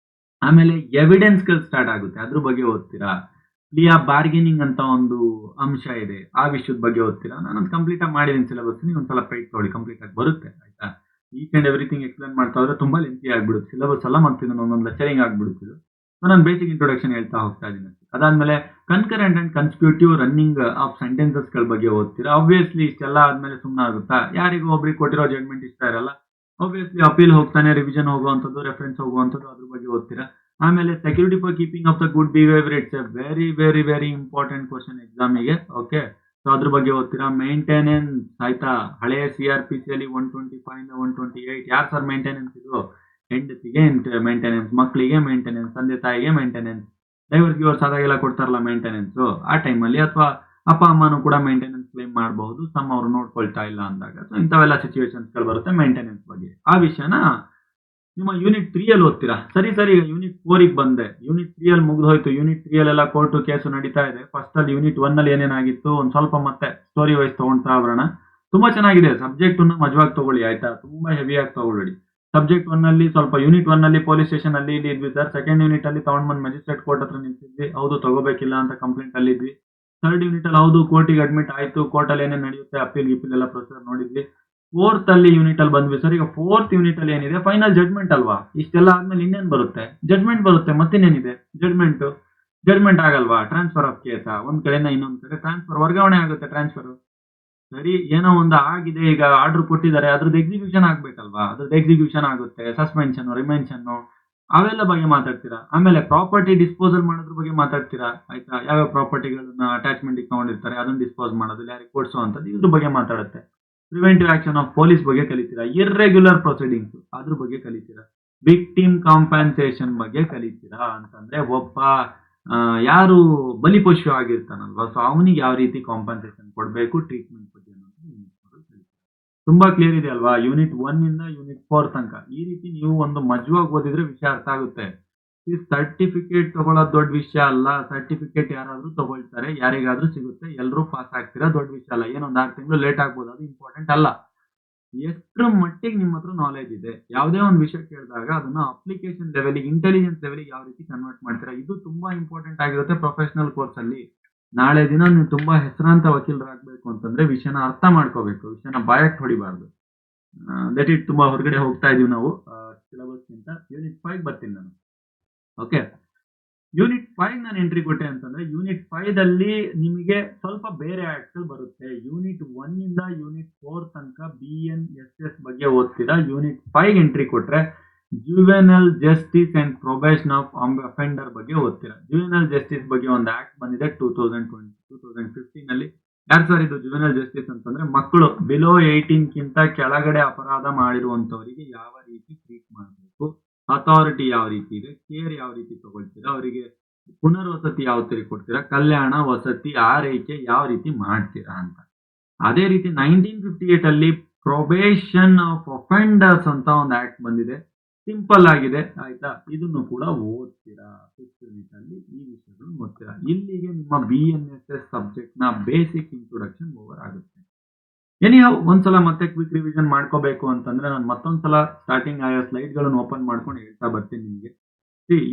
ಆಮೇಲೆ ಎವಿಡೆನ್ಸ್ ಗಳು ಸ್ಟಾರ್ಟ್ ಆಗುತ್ತೆ, ಅದ್ರ ಬಗ್ಗೆ ಓದ್ತೀರಾ. ಪ್ಲಿಯಾ ಬಾರ್ಗೇನಿಂಗ್ ಅಂತ ಒಂದು ಅಂಶ ಇದೆ, ಆ ವಿಷಯದ ಬಗ್ಗೆ ಓದ್ತೀರಾ. ನಾನು ಕಂಪ್ಲೀಟ್ ಆಗಿ ಮಾಡಿದ್ದೀನಿ ಸಿಲೆಬಸ್, ನೀವು ಒಂದ್ಸಲ ಪೈಟ್ ತೊಗೊಳ್ಳಿ, ಕಂಪ್ಲೀಟ್ ಆಗಿ ಬರುತ್ತೆ, ಆಯ್ತಾ? ಈಚ್ ಅಂಡ್ ಎವ್ರಿಥಿಂಗ್ ಎಕ್ಸ್ಪ್ಲೇನ್ ಮಾಡ್ತಾ ಹೋದ್ರೆ ತುಂಬಾ ಲೆಂತಿ ಆಗ್ಬಿಡುತ್ತೆ ಸಿಲೆಬಸ್ ಎಲ್ಲ, ಮತ್ತೆ ಒಂದೊಂದು ಲೆಕ್ಚರಿಂಗ್ ಆಗ್ಬಿಡುತ್ತೆ. ನಾನು ಬೇಸಿಕ್ ಇಂಟ್ರೊಡಕ್ಷನ್ ಹೇಳ್ತಾ ಹೋಗ್ತಾ ಇದ್ದೀನಿ. ಅದಾದ್ಮೇಲೆ concurrent and consecutive running of sentences ಗಳ ಬಗ್ಗೆ ಓದ್ತೀರಾ. ಆಬ್ವಿಯಸ್ಲಿ ಇಷ್ಟೆಲ್ಲ ಆದ್ಮೇಲೆ ಸುಮ್ಮನೆ ಆಗುತ್ತಾ? ಯಾರಿಗೂ ಒಬ್ರಿಗೆ ಕೊಟ್ಟಿರೋ ಜಡ್ಮೆಂಟ್ ಇಷ್ಟ ಇರಲ್ಲ. ಆಬ್ವಿಯಸ್ಲಿ ಅಪೀಲ್ ಹೋಗ್ತಾನೆ, ರಿವಿಷನ್ ಹೋಗುವಂಥದ್ದು, ರೆಫರೆನ್ಸ್ ಹೋಗುವಂಥದ್ದು, ಅದ್ರ ಬಗ್ಗೆ ಓದ್ತೀರಾ. ಆಮೇಲೆ security for keeping of the good behaviour, it's a very very very important question ಎಕ್ಸಾಮಿಗೆ. ಓಕೆ, ಸೊ ಅದ್ರ ಬಗ್ಗೆ ಓದ್ತೀರಾ. ಮೇಂಟೆನೆನ್ಸ್, ಆಯ್ತಾ? ಹಳೆ CRPC ಅಲ್ಲಿ 125 128 ಯಾರು ಸರ್ ಮೇಂಟೆನೆನ್ಸ್? ಇದು ಹೆಂಡತಿಗೆ ಮೇಂಟೆನೆನ್ಸ್, ಮಕ್ಕಳಿಗೆ ಮೇಂಟೆನೆನ್ಸ್, ತಂದೆ ತಾಯಿಗೆ ಮೇಂಟೆನೆನ್ಸ್, ಡೈವರ್ಸ್ ಗಿವರ್ಸ್ ಆದಾಗೆಲ್ಲ ಕೊಡ್ತಾರಲ್ಲ ಮೇಂಟೆನೆನ್ಸ್, ಆ ಟೈಮಲ್ಲಿ. ಅಥವಾ ಅಪ್ಪ ಅಮ್ಮನೂ ಕೂಡ ಮೇಂಟೆನೆನ್ಸ್ ಕ್ಲೇಮ್ ಮಾಡಬಹುದು, ಸಮ್ ಅವರು ನೋಡ್ಕೊಳ್ತಾ ಇಲ್ಲ ಅಂದಾಗ. ಸೊ ಇಂಥವೆಲ್ಲ ಸಿಚುವೇಶನ್ಸ್ ಗಳು ಬರುತ್ತೆ ಮೇಂಟೆನೆನ್ಸ್ ಬಗ್ಗೆ. ಆ ವಿಷಯನ ನಿಮ್ಮ ಯೂನಿಟ್ 3 ಅಲ್ಲಿ ಓದ್ತೀರಾ. ಸರಿ, ಈಗ ಯೂನಿಟ್ 4 ಗೆ ಬಂದೆ. ಯೂನಿಟ್ 3 ಅಲ್ಲಿ ಮುಗಿದೋಯ್ತು. ಯೂನಿಟ್ 3 ಅಲ್ಲೆಲ್ಲ ಕೋರ್ಟು ಕೇಸು ನಡೀತಾ ಇದೆ. ಫಸ್ಟ್ ಅಲ್ಲಿ ಯೂನಿಟ್ 1 ಅಲ್ಲಿ ಏನೇನಾಗಿತ್ತು ಒಂದ್ ಸ್ವಲ್ಪ ಮತ್ತೆ ಸ್ಟೋರಿ ವೈಸ್ ತಗೊಂಡ್ತಾ ಬರೋಣ. ತುಂಬಾ ಚೆನ್ನಾಗಿದೆ. ಸಬ್ಜೆಕ್ಟ್ ಮಜವಾಗಿ ತಗೊಳ್ಳಿ, ಆಯ್ತಾ? ತುಂಬಾ ಹೆವಿಯಾಗಿ ತಗೊಳ್ಳಿ. ಸಬ್ಜೆಕ್ಟ್ 1 ಅಲ್ಲಿ ಸ್ವಲ್ಪ, ಯೂನಿಟ್ 1 ಅಲ್ಲಿ ಪೊಲೀಸ್ ಸ್ಟೇಷನ್ ಅಲ್ಲಿ ಇಲ್ಲಿ ಇದ್ವಿ ಸರ್. ಸೆಕೆಂಡ್ ಯೂನಿಟ್ ಅಲ್ಲಿ ತಗೊಂಡ್ ಬಂದ್ ಮ್ಯಾಜಿಸ್ಟ್ರೇಟ್ ಕೋರ್ಟ್ ಹತ್ರ ನಿಲ್ಸಿದ್ವಿ, ಹೌದು ತಗೋಬೇಕಿಲ್ಲ ಅಂತ ಕಂಪ್ಲೇಂಟ್ ಅಲ್ಲಿ ಇದ್ವಿ. ಥರ್ಡ್ ಯೂನಿಟ್ ಅಲ್ಲಿ ಹೌದು ಕೋರ್ಟಿಗೆ ಅಡ್ಮಿಟ್ ಆಯ್ತು, ಕೋರ್ಟ್ ಅಲ್ಲಿ ಏನೇನು ನಡೆಯುತ್ತೆ, ಅಪೀಲ್ ಗಿಪೀಲ್ ಎಲ್ಲ ಪ್ರೊಸೀಜರ್ ನೋಡಿದ್ವಿ. ಫೋರ್ತ್ ಅಲ್ಲಿ ಯೂನಿಟ್ ಅಲ್ಲಿ ಬಂದ್ವಿ ಸರ್. ಈಗ ಫೋರ್ತ್ ಯೂನಿಟ್ ಅಲ್ಲಿ ಏನಿದೆ, ಫೈನಲ್ ಜಡ್ಮೆಂಟ್ ಅಲ್ವಾ? ಇಷ್ಟೆಲ್ಲ ಆದ್ಮೇಲೆ ಇನ್ನೇನ್ ಬರುತ್ತೆ? ಜಡ್ಮೆಂಟ್ ಬರುತ್ತೆ. ಮತ್ತಿನ್ನೇನಿದೆ? ಜಡ್ಮೆಂಟ್ ಆಗಲ್ವಾ? ಟ್ರಾನ್ಸ್ಫರ್ ಆಫ್ ಕೇಸ, ಒಂದ್ ಕಡೆಯಿಂದ ಇನ್ನೊಂದ್ ಕಡೆ ಟ್ರಾನ್ಸ್ಫರ್, ವರ್ಗಾವಣೆ ಆಗುತ್ತೆ. ಟ್ರಾನ್ಸ್ಫರ್ ಸರಿ, ಏನೋ ಒಂದು ಆಗಿದೆ, ಈಗ ಆರ್ಡರ್ ಕೊಟ್ಟಿದ್ದಾರೆ, ಅದ್ರದ್ದು ಎಕ್ಸಿಕ್ಯೂಷನ್ ಆಗ್ಬೇಕಲ್ವಾ? ಅದ್ರದ್ದು ಎಕ್ಸಿಕ್ಯೂಷನ್ ಆಗುತ್ತೆ. ಸಸ್ಪೆನ್ಷನ್, ರಿಮೆನ್ಷನ್, ಅವೆಲ್ಲ ಬಗ್ಗೆ ಮಾತಾಡ್ತೀರಾ. ಆಮೇಲೆ ಪ್ರಾಪರ್ಟಿ ಡಿಸ್ಪೋಸಲ್ ಮಾಡೋದ್ರ ಬಗ್ಗೆ ಮಾತಾಡ್ತೀರಾ, ಆಯ್ತಾ? ಯಾವ್ಯಾವ ಪ್ರಾಪರ್ಟಿಗಳನ್ನ ಅಟ್ಯಾಚ್ಮೆಂಟ್ ತಗೊಂಡಿರ್ತಾರೆ ಅದನ್ನ ಡಿಸ್ಪೋಸ್ ಮಾಡೋದು, ಯಾರಿಗೆ ಕೊಡ್ಸೋ ಅಂತದ್ದು, ಇದ್ರ ಬಗ್ಗೆ ಮಾತಾಡುತ್ತೆ. ಪ್ರಿವೆಂಟಿವ್ ಆಕ್ಷನ್ ಆಫ್ ಪೊಲೀಸ್ ಬಗ್ಗೆ ಕಲಿತೀರಾ. ಇರ್ರೆಗ್ಯುಲರ್ ಪ್ರೊಸೀಡಿಂಗ್ಸ್ ಅದ್ರ ಬಗ್ಗೆ ಕಲಿತೀರಾ. ವಿಕ್ಟಿಮ್ ಕಾಂಪನ್ಸೇಷನ್ ಬಗ್ಗೆ ಕಲಿತೀರಾ. ಅಂತಂದ್ರೆ ಒಬ್ಬ ಯಾರು ಬಲಿಪಶು ಆಗಿರ್ತಾನಲ್ವಾ, ಸೊ ಅವನಿಗೆ ಯಾವ ರೀತಿ ಕಾಂಪನ್ಸೇಷನ್ ಕೊಡಬೇಕು, ಟ್ರೀಟ್ಮೆಂಟ್ ಬಗ್ಗೆ ಅನ್ನೋದು ಯೂನಿಟ್ 4 ಅಲ್ಲಿ ಕಲಿತೀವಿ. ತುಂಬಾ ಕ್ಲಿಯರ್ ಇದೆ ಅಲ್ವಾ? ಯೂನಿಟ್ 1 ಇಂದ ಯೂನಿಟ್ 4 ತನಕ ಈ ರೀತಿ ನೀವು ಒಂದು ಮಜವಾಗಿ ಓದಿದ್ರೆ ವಿಷಯ ಅರ್ಥ ಆಗುತ್ತೆ. ಈ ಸರ್ಟಿಫಿಕೇಟ್ ತಗೊಳ್ಳೋದು ದೊಡ್ಡ ವಿಷಯ ಅಲ್ಲ. ಸರ್ಟಿಫಿಕೇಟ್ ಯಾರಾದ್ರೂ ತಗೊಳ್ತಾರೆ, ಯಾರಿಗಾದ್ರೂ ಸಿಗುತ್ತೆ, ಎಲ್ಲರೂ ಪಾಸ್ ಆಗ್ತೀರಾ, ದೊಡ್ಡ ವಿಷಯ ಅಲ್ಲ. ಏನೊಂದು 6 ತಿಂಗಳು ಲೇಟ್ ಆಗ್ಬೋದು, ಅದು ಇಂಪಾರ್ಟೆಂಟ್ ಅಲ್ಲ. ಎಷ್ಟರ ಮಟ್ಟಿಗೆ ನಿಮ್ಮ ಹತ್ರ ನಾಲೆಜ್ ಇದೆ, ಯಾವುದೇ ಒಂದು ವಿಷಯ ಕೇಳಿದಾಗ ಅದನ್ನ ಅಪ್ಲಿಕೇಶನ್ ಲೆವೆಲ್ಗೆ, ಇಂಟೆಲಿಜೆನ್ಸ್ ಲೆವೆಲ್ಗೆ ಯಾವ ರೀತಿ ಕನ್ವರ್ಟ್ ಮಾಡ್ತೀರಾ, ಇದು ತುಂಬಾ ಇಂಪಾರ್ಟೆಂಟ್ ಆಗಿರುತ್ತೆ ಪ್ರೊಫೆಷನಲ್ ಕೋರ್ಸ್ ಅಲ್ಲಿ. ನಾಳೆ ದಿನ ನೀವು ತುಂಬಾ ಹೆಸರಾಂತ ವಕೀಲರಾಗಬೇಕು ಅಂತಂದ್ರೆ ವಿಷಯನ ಅರ್ಥ ಮಾಡ್ಕೋಬೇಕು, ವಿಷಯನ ಬಾಯಕ್ಕೆ ಹೊಡಿಬಾರ್ದು. ದಟ್ ಇಟ್ ತುಂಬಾ ಹೊರಗಡೆ ಹೋಗ್ತಾ ಇದೀವಿ ನಾವು ಸಿಲೆಬಸ್ ಗಿಂತ. ಯೂನಿಟ್ 5 ಬರ್ತೀನಿ ನಾನು. ಓಕೆ, ಯೂನಿಟ್ 5 ನಾನು ಎಂಟ್ರಿ ಕೊಟ್ಟೆ ಅಂತಂದ್ರೆ ಯೂನಿಟ್ 5 ದಲ್ಲಿ ನಿಮಗೆ ಸ್ವಲ್ಪ ಬೇರೆ ಆಕ್ಟ್ ಬರುತ್ತೆ. ಯೂನಿಟ್ 1 ಇಂದ ಯೂನಿಟ್ 4 ತನಕ BNSS ಬಗ್ಗೆ ಓದ್ತೀರಾ. ಯೂನಿಟ್ 5 ಎಂಟ್ರಿ ಕೊಟ್ರೆ juvenile justice and probation of offender ಬಗ್ಗೆ ಓದ್ತೀರಾ. ಜುವೆನಲ್ ಜಸ್ಟಿಸ್ ಬಗ್ಗೆ ಒಂದು ಆಕ್ಟ್ ಬಂದಿದೆ 2015 ನಲ್ಲಿ. ಯಾರು ಸರ್ ಇದು ಜುವೆನಲ್ ಜಸ್ಟಿಸ್ ಅಂತಂದ್ರೆ? ಮಕ್ಕಳು ಬಿಲೋ 18 ಗಿಂತ ಕೆಳಗಡೆ ಅಪರಾಧ ಮಾಡಿರುವಂತವರಿಗೆ ಯಾವ ರೀತಿ ಟ್ರೀಟ್ ಮಾಡಬೇಕು, ಅಥಾರಿಟಿ ಯಾವ ರೀತಿ ಇದೆ, ಕೇರ್ ಯಾವ ರೀತಿ ತಗೊಳ್ತೀರಾ, ಅವರಿಗೆ ಪುನರ್ವಸತಿ ಯಾವ ರೀತಿ ಕೊಡ್ತೀರಾ, ಕಲ್ಯಾಣ, ವಸತಿ, ಆರೈಕೆ ಯಾವ ರೀತಿ ಮಾಡ್ತೀರಾ ಅಂತ. ಅದೇ ರೀತಿ 1958 ಅಲ್ಲಿ ಪ್ರೊಬೇಷನ್ ಆಫ್ ಅಫೆಂಡರ್ಸ್ ಅಂತ ಒಂದು ಆಕ್ಟ್ ಬಂದಿದೆ. ಸಿಂಪಲ್ ಆಗಿದೆ, ಆಯ್ತಾ? ಇದನ್ನು ಕೂಡ ಓದ್ತೀರಾ. 5th ಯೂನಿಟ್ ಅಲ್ಲಿ ಈ ವಿಷಯಗಳು ಓದ್ತೀರಾ. ಇಲ್ಲಿಗೆ ನಿಮ್ಮ BNSS ಸಬ್ಜೆಕ್ಟ್ ನ ಬೇಸಿಕ್ ಇಂಟ್ರೊಡಕ್ಷನ್ ಓವರ್ ಆಗುತ್ತೆ. ಎನಿಹೌ ಒಂದ್ಸಲ ಮತ್ತೆ ಕ್ವಿಕ್ ರಿವಿಷನ್ ಮಾಡ್ಕೋಬೇಕು ಅಂತಂದ್ರೆ ನಾನು ಮತ್ತೊಂದ್ಸಲ ಸ್ಟಾರ್ಟಿಂಗ್ ಆಯೋ ಸ್ಲೈಡ್ ಗಳನ್ನು ಓಪನ್ ಮಾಡ್ಕೊಂಡು ಹೇಳ್ತಾ ಬರ್ತೀನಿ ನಿಮಗೆ.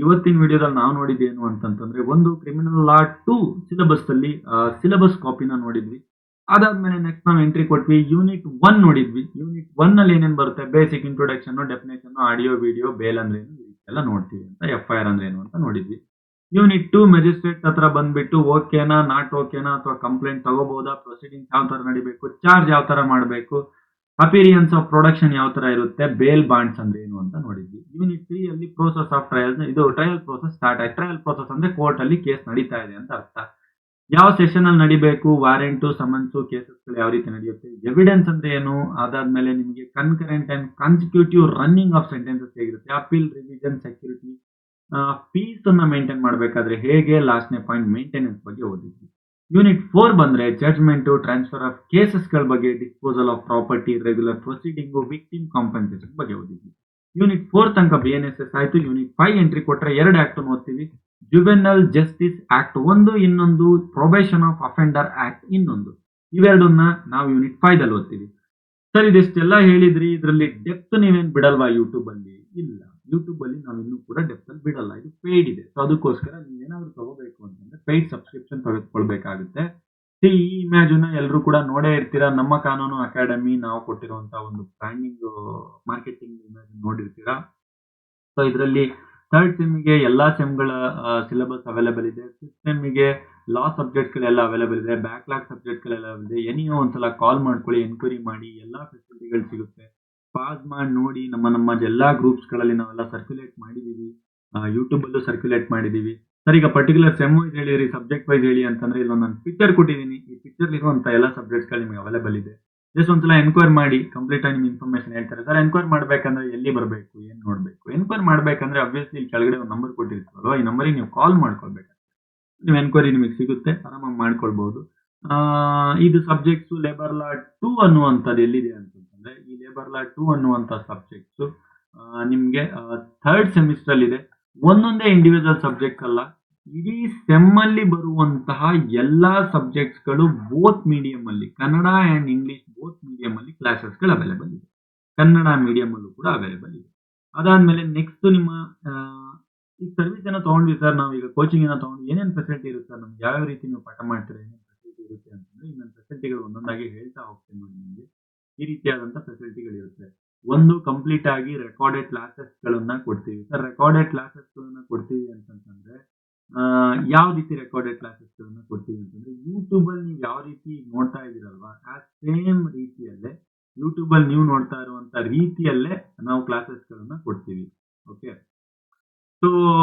ಇವತ್ತಿನ ವಿಡಿಯೋದಲ್ಲಿ ನಾವು ನೋಡಿದ್ದೇನು ಅಂತಂತಂದ್ರೆ, ಒಂದು ಕ್ರಿಮಿನಲ್ ಲಾ 2 ಸಿಲೆಬಸ್ ಅಲ್ಲಿ ಸಿಲೆಬಸ್ ಕಾಪಿನ ನೋಡಿದ್ವಿ. ಅದಾದ್ಮೇಲೆ ನೆಕ್ಸ್ಟ್ ನಾವು ಎಂಟ್ರಿ ಕೊಟ್ವಿ, ಯೂನಿಟ್ 1 ನೋಡಿದ್ವಿ. ಯೂನಿಟ್ 1 ಅಲ್ಲಿ ಏನೇನು ಬರುತ್ತೆ, basic introduction, definition, audio, video, bail ಅಂದ್ರೆ ಏನು, ಎಲ್ಲ ನೋಡ್ತೀವಿ ಅಂತ. FIR ಅಂದ್ರೆ ಏನು ಅಂತ ನೋಡಿದ್ವಿ. ಯೂನಿಟ್ 2 ಮೆಜಿಸ್ಟ್ರೇಟ್ ಹತ್ರ ಬಂದ್ಬಿಟ್ಟು ಓಕೆನಾ, ನಾಟ್ ಓಕೆನಾ, ಅಥವಾ ಕಂಪ್ಲೇಂಟ್ ತಗೋಬಹುದಾ, ಪ್ರೊಸೀಡಿಂಗ್ ಯಾವ ತರ ನಡಿಬೇಕು, ಚಾರ್ಜ್ ಯಾವ ತರ ಮಾಡಬೇಕು, ಅಪಿರಿಯನ್ಸ್ ಆಫ್ ಪ್ರೊಡಕ್ಷನ್ ಯಾವ ತರ ಇರುತ್ತೆ, ಬೇಲ್ ಬಾಂಡ್ಸ್ ಅಂದ್ರೆ ಏನು ಅಂತ ನೋಡಿದ್ವಿ. ಯೂನಿಟ್ 3 ಅಲ್ಲಿ ಪ್ರೋಸೆಸ್ ಆಫ್ ಟ್ರಯಲ್, ಇದು ಟ್ರಯಲ್ ಪ್ರೋಸೆಸ್ ಸ್ಟಾರ್ಟ್ ಆಯ್ತು. ಟ್ರಯಲ್ ಪ್ರೋಸೆಸ್ ಅಂದ್ರೆ ಕೋರ್ಟ್ ಅಲ್ಲಿ ಕೇಸ್ ನಡೀತಾ ಇದೆ ಅಂತ ಅರ್ಥ. ಯಾವ ಸೆಷನ್ ಅಲ್ಲಿ ನಡಿಬೇಕು, ವಾರೆಂಟು, ಸಮನ್ಸು, ಕೇಸಸ್ ಯಾವ ರೀತಿ ನಡೆಯುತ್ತೆ, ಎವಿಡೆನ್ಸ್ ಅಂದ್ರೆ ಏನು, ಅದಾದ್ಮೇಲೆ ನಿಮಗೆ concurrent and consecutive running of sentences ಹೇಗಿರುತ್ತೆ, ಅಪೀಲ್, ರಿವಿಷನ್, ಸೆಕ್ಯೂರಿಟಿ, ಫೀಸ್ ಅನ್ನ ಮೇಂಟೈನ್ ಮಾಡಬೇಕಾದ್ರೆ ಹೇಗೆ, ಲಾಸ್ಟ್ನೇ ಪಾಯಿಂಟ್ ಮೇಂಟೆನೆನ್ಸ್ ಬಗ್ಗೆ ಓದಿದ್ವಿ. ಯೂನಿಟ್ 4 ಬಂದ್ರೆ ಜಡ್ಜ್ಮೆಂಟ್, ಟ್ರಾನ್ಸ್ಫರ್ ಆಫ್ ಕೇಸಸ್ ಗಳ ಬಗ್ಗೆ, disposal of property, regular proceeding, victim compensation ಬಗ್ಗೆ ಓದಿದ್ವಿ. ಯೂನಿಟ್ 4 ತನಕ BNSS ಆಯ್ತು. ಯೂನಿಟ್ 5 ಎಂಟ್ರಿ ಕೊಟ್ರೆ 2 ಆಕ್ಟ್ ಓದ್ತೀವಿ. ಜುವೆನಲ್ ಜಸ್ಟಿಸ್ ಆಕ್ಟ್ 1, ಇನ್ನೊಂದು ಪ್ರೊಬೇಷನ್ ಆಫ್ ಅಫೆಂಡರ್ ಆಕ್ಟ್ ಇನ್ನೊಂದು. ಇವೆರಡನ್ನ ನಾವು ಯೂನಿಟ್ 5 ಅಲ್ಲಿ ಓದ್ತೀವಿ. ಸರ್ ಇದಿಷ್ಟೆಲ್ಲ ಹೇಳಿದ್ರಿ, ಇದರಲ್ಲಿ ಡೆಪ್ತ್ ನೀವೇನ್ ಬಿಡಲ್ವಾ ಯೂಟ್ಯೂಬ್ ಅಲ್ಲಿ? ಇಲ್ಲ, ಯೂಟ್ಯೂಬ್ ಅಲ್ಲಿ ನಾವು ಇನ್ನೂ ಕೂಡ ಡೆಪ್ತ್ ಅಲ್ಲಿ ಬಿಡಲ್ಲ, ಇದು ಪೇಯ್ಡ್ ಇದೆ. ಸೊ ಅದಕ್ಕೋಸ್ಕರ ನೀವು ಏನಾದ್ರು ತಗೋಬೇಕು ಅಂತಂದ್ರೆ ಪೇಯ್ಡ್ ಸಬ್ಸ್ಕ್ರಿಪ್ಷನ್ ತೆಗೆದುಕೊಳ್ಬೇಕಾಗುತ್ತೆ. ಈ ಇಮೇಜನ್ನ ಎಲ್ಲರೂ ಕೂಡ ನೋಡೇ ಇರ್ತೀರಾ. ನಮ್ಮ ಕಾನೂನು ಅಕಾಡೆಮಿ ನಾವು ಕೊಟ್ಟಿರುವಂತ ಒಂದು ಬ್ರ್ಯಾಂಡಿಂಗ್ ಮಾರ್ಕೆಟಿಂಗ್ ಇಮೇಜ್ ನೋಡಿರ್ತೀರಾ. ಸೊ ಇದರಲ್ಲಿ 3rd ಸೆಮ್ಗೆ ಎಲ್ಲಾ ಸೆಮ್ಗಳ ಸಿಲೆಬಸ್ ಅವೈಲೇಬಲ್ ಇದೆ. 5th ಸೆಮ್ಗೆ ಲಾ ಸಬ್ಜೆಕ್ಟ್ ಗಳೆಲ್ಲ ಅವೈಲೇಬಲ್ ಇದೆ. ಬ್ಯಾಕ್ಲಾಗ್ ಸಬ್ಜೆಕ್ಟ್ ಗಳೆಲ್ಲ ಇದೆ. ಎನಿಯೋ ಒಂದ್ಸಲ ಕಾಲ್ ಮಾಡ್ಕೊಳ್ಳಿ, ಎನ್ಕ್ವೈರಿ ಮಾಡಿ, ಎಲ್ಲಾ ಫೆಸಿಲಿಟಿಗಳು ಸಿಗುತ್ತೆ. ಪಾಸ್ ಮಾಡಿ ನೋಡಿ. ನಮ್ಮ ಎಲ್ಲಾ ಗ್ರೂಪ್ಸ್ ಗಳಲ್ಲಿ ನಾವೆಲ್ಲ ಸರ್ಕ್ಯುಲೇಟ್ ಮಾಡಿದೀವಿ, ಯೂಟ್ಯೂಬ್ ಅಲ್ಲೂ ಸರ್ಕ್ಯುಲೇಟ್ ಮಾಡಿದೀವಿ. ಸರ್ ಈಗ ಪರ್ಟಿಕ್ಯುಲರ್ ಸೆಮ್ ವೈಸ್ ಹೇಳಿರಿ, ಸಬ್ಜೆಕ್ಟ್ ವೈಸ್ ಹೇಳಿ ಅಂತಂದ್ರೆ ಇಲ್ಲೊಂದು ನಾನು ಪಿಕ್ಚರ್ ಕೊಟ್ಟಿದ್ದೀನಿ. ಈ ಪಿಕ್ಚರ್ ಇರುವಂತ ಎಲ್ಲ ಸಬ್ಜೆಕ್ಟ್ಸ್ ಗಳು ನಿಮಗೆ ಅವೈಲೇಬಲ್ ಇದೆ. ಜಸ್ಟ್ ಒಂದ್ಸಲ ಎನ್ಕ್ವೈರ್ ಮಾಡಿ, ಕಂಪ್ಲೀಟ್ ಆಗಿ ನಿಮ್ಗೆ ಇನ್ಫಾರ್ಮೇಶನ್ ಹೇಳ್ತಾರೆ. ಸರ್ ಎನ್ಕ್ವೈರ್ ಮಾಡ್ಬೇಕಂದ್ರೆ ಎಲ್ಲಿ ಬರಬೇಕು, ಏನ್ ನೋಡ್ಬೇಕು? ಎನ್ಕ್ವೈರ್ ಮಾಡ್ಬೇಕಂದ್ರೆ ಅಬ್ವಿಯಸ್ಲಿ ಇಲ್ಲಿ ಕೆಳಗಡೆ ಒಂದು ನಂಬರ್ ಕೊಟ್ಟಿರ್ತೀವಲ್ವಾ, ಈ ನಂಬರಿಗೆ ನೀವು ಕಾಲ್ ಮಾಡ್ಕೊಳ್ಬೇಕು. ನೀವು ಎನ್ಕ್ವೈರಿ ನಿಮಗೆ ಸಿಗುತ್ತೆ, ಆರಾಮಾಗಿ ಮಾಡ್ಕೊಳ್ಬಹುದು. ಇದು ಸಬ್ಜೆಕ್ಟ್ಸ್ ಲೇಬರ್ ಲಾ 2 ಅನ್ನುವಂಥದ್ದು ಎಲ್ಲಿದೆ ಅಂತಂದ್ರೆ, ಈ ಲೇಬರ್ ಲಾ 2 ಅನ್ನುವಂಥ ಸಬ್ಜೆಕ್ಟ್ಸ್ ನಿಮ್ಗೆ 3rd ಸೆಮಿಸ್ಟರ್ ಅಲ್ಲಿ ಇದೆ. ಒಂದೊಂದೇ ಇಂಡಿವಿಜುವಲ್ ಸಬ್ಜೆಕ್ಟ್ ಅಲ್ಲ, ಇಡೀ ಸೆಮ್ ಅಲ್ಲಿ ಬರುವಂತಹ ಎಲ್ಲಾ ಸಬ್ಜೆಕ್ಟ್ಸ್ ಗಳು ಬೋತ್ ಮೀಡಿಯಂ ಅಲ್ಲಿ, Kannada and English both medium ಅಲ್ಲಿ ಕ್ಲಾಸಸ್ ಗಳು ಅವೈಲೇಬಲ್ ಇದೆ. ಕನ್ನಡ ಮೀಡಿಯಂ ಅಲ್ಲೂ ಕೂಡ ಅವೈಲೇಬಲ್ ಇದೆ. ಅದಾದ್ಮೇಲೆ ನೆಕ್ಸ್ಟ್ ನಿಮ್ಮ ಈ ಸರ್ವಿಸ್ ಏನೋ ತಗೊಂಡ್ವಿ ಸರ್, ನಾವು ಈಗ ಕೋಚಿಂಗ್ ಏನೋ ತಗೊಂಡು ಏನೇನು ಫೆಸಿಲಿಟಿ ಇರುತ್ತೆ ಸರ್, ನಮ್ಗೆ ಯಾವ ರೀತಿ ನೀವು ಪಾಠ ಮಾಡ್ತೀರಾ, ಏನೇನು ಫೆಸಿಲಿಟಿ ಇರುತ್ತೆ ಅಂತಂದ್ರೆ ಇನ್ನೊಂದು ಫೆಸಿಲಿಟಿಗಳು ಒಂದೊಂದಾಗಿ ಹೇಳ್ತಾ ಹೋಗ್ತೀನಿ ನೋಡಿ ನಿಮಗೆ. ಈ ರೀತಿಯಾದಂತಹ ಫೆಸಿಲಿಟಿಗಳಿರುತ್ತೆ. ಒಂದು ಕಂಪ್ಲೀಟ್ ಆಗಿ ರೆಕಾರ್ಡೆಡ್ ಕ್ಲಾಸಸ್ ಗಳನ್ನ ಕೊಡ್ತೀವಿ. ಸರ್ ರೆಕಾರ್ಡೆಡ್ ಕ್ಲಾಸಸ್ ಗಳನ್ನ ಕೊಡ್ತೀವಿ ಅಂತಂದ್ರೆ ಯಾವ ರೀತಿ ರೆಕಾರ್ಡೆಡ್ ಕ್ಲಾಸಸ್ ಗಳನ್ನ ಕೊಡ್ತೀವಿ ಅಂತಂದ್ರೆ, ಯೂಟ್ಯೂಬ್ ಅಲ್ಲಿ ನೀವು ಯಾವ ರೀತಿ ನೋಡ್ತಾ ಇದೀರಲ್ವಾ, ಆ ಸೇಮ್ ರೀತಿಯಲ್ಲೇ ಯೂಟ್ಯೂಬ್ ಅಲ್ಲಿ ನೀವು ನೋಡ್ತಾ ಇರುವಂತ ರೀತಿಯಲ್ಲೇ ನಾವು ಕ್ಲಾಸಸ್ ಗಳನ್ನ ಕೊಡ್ತೀವಿ. Okay, so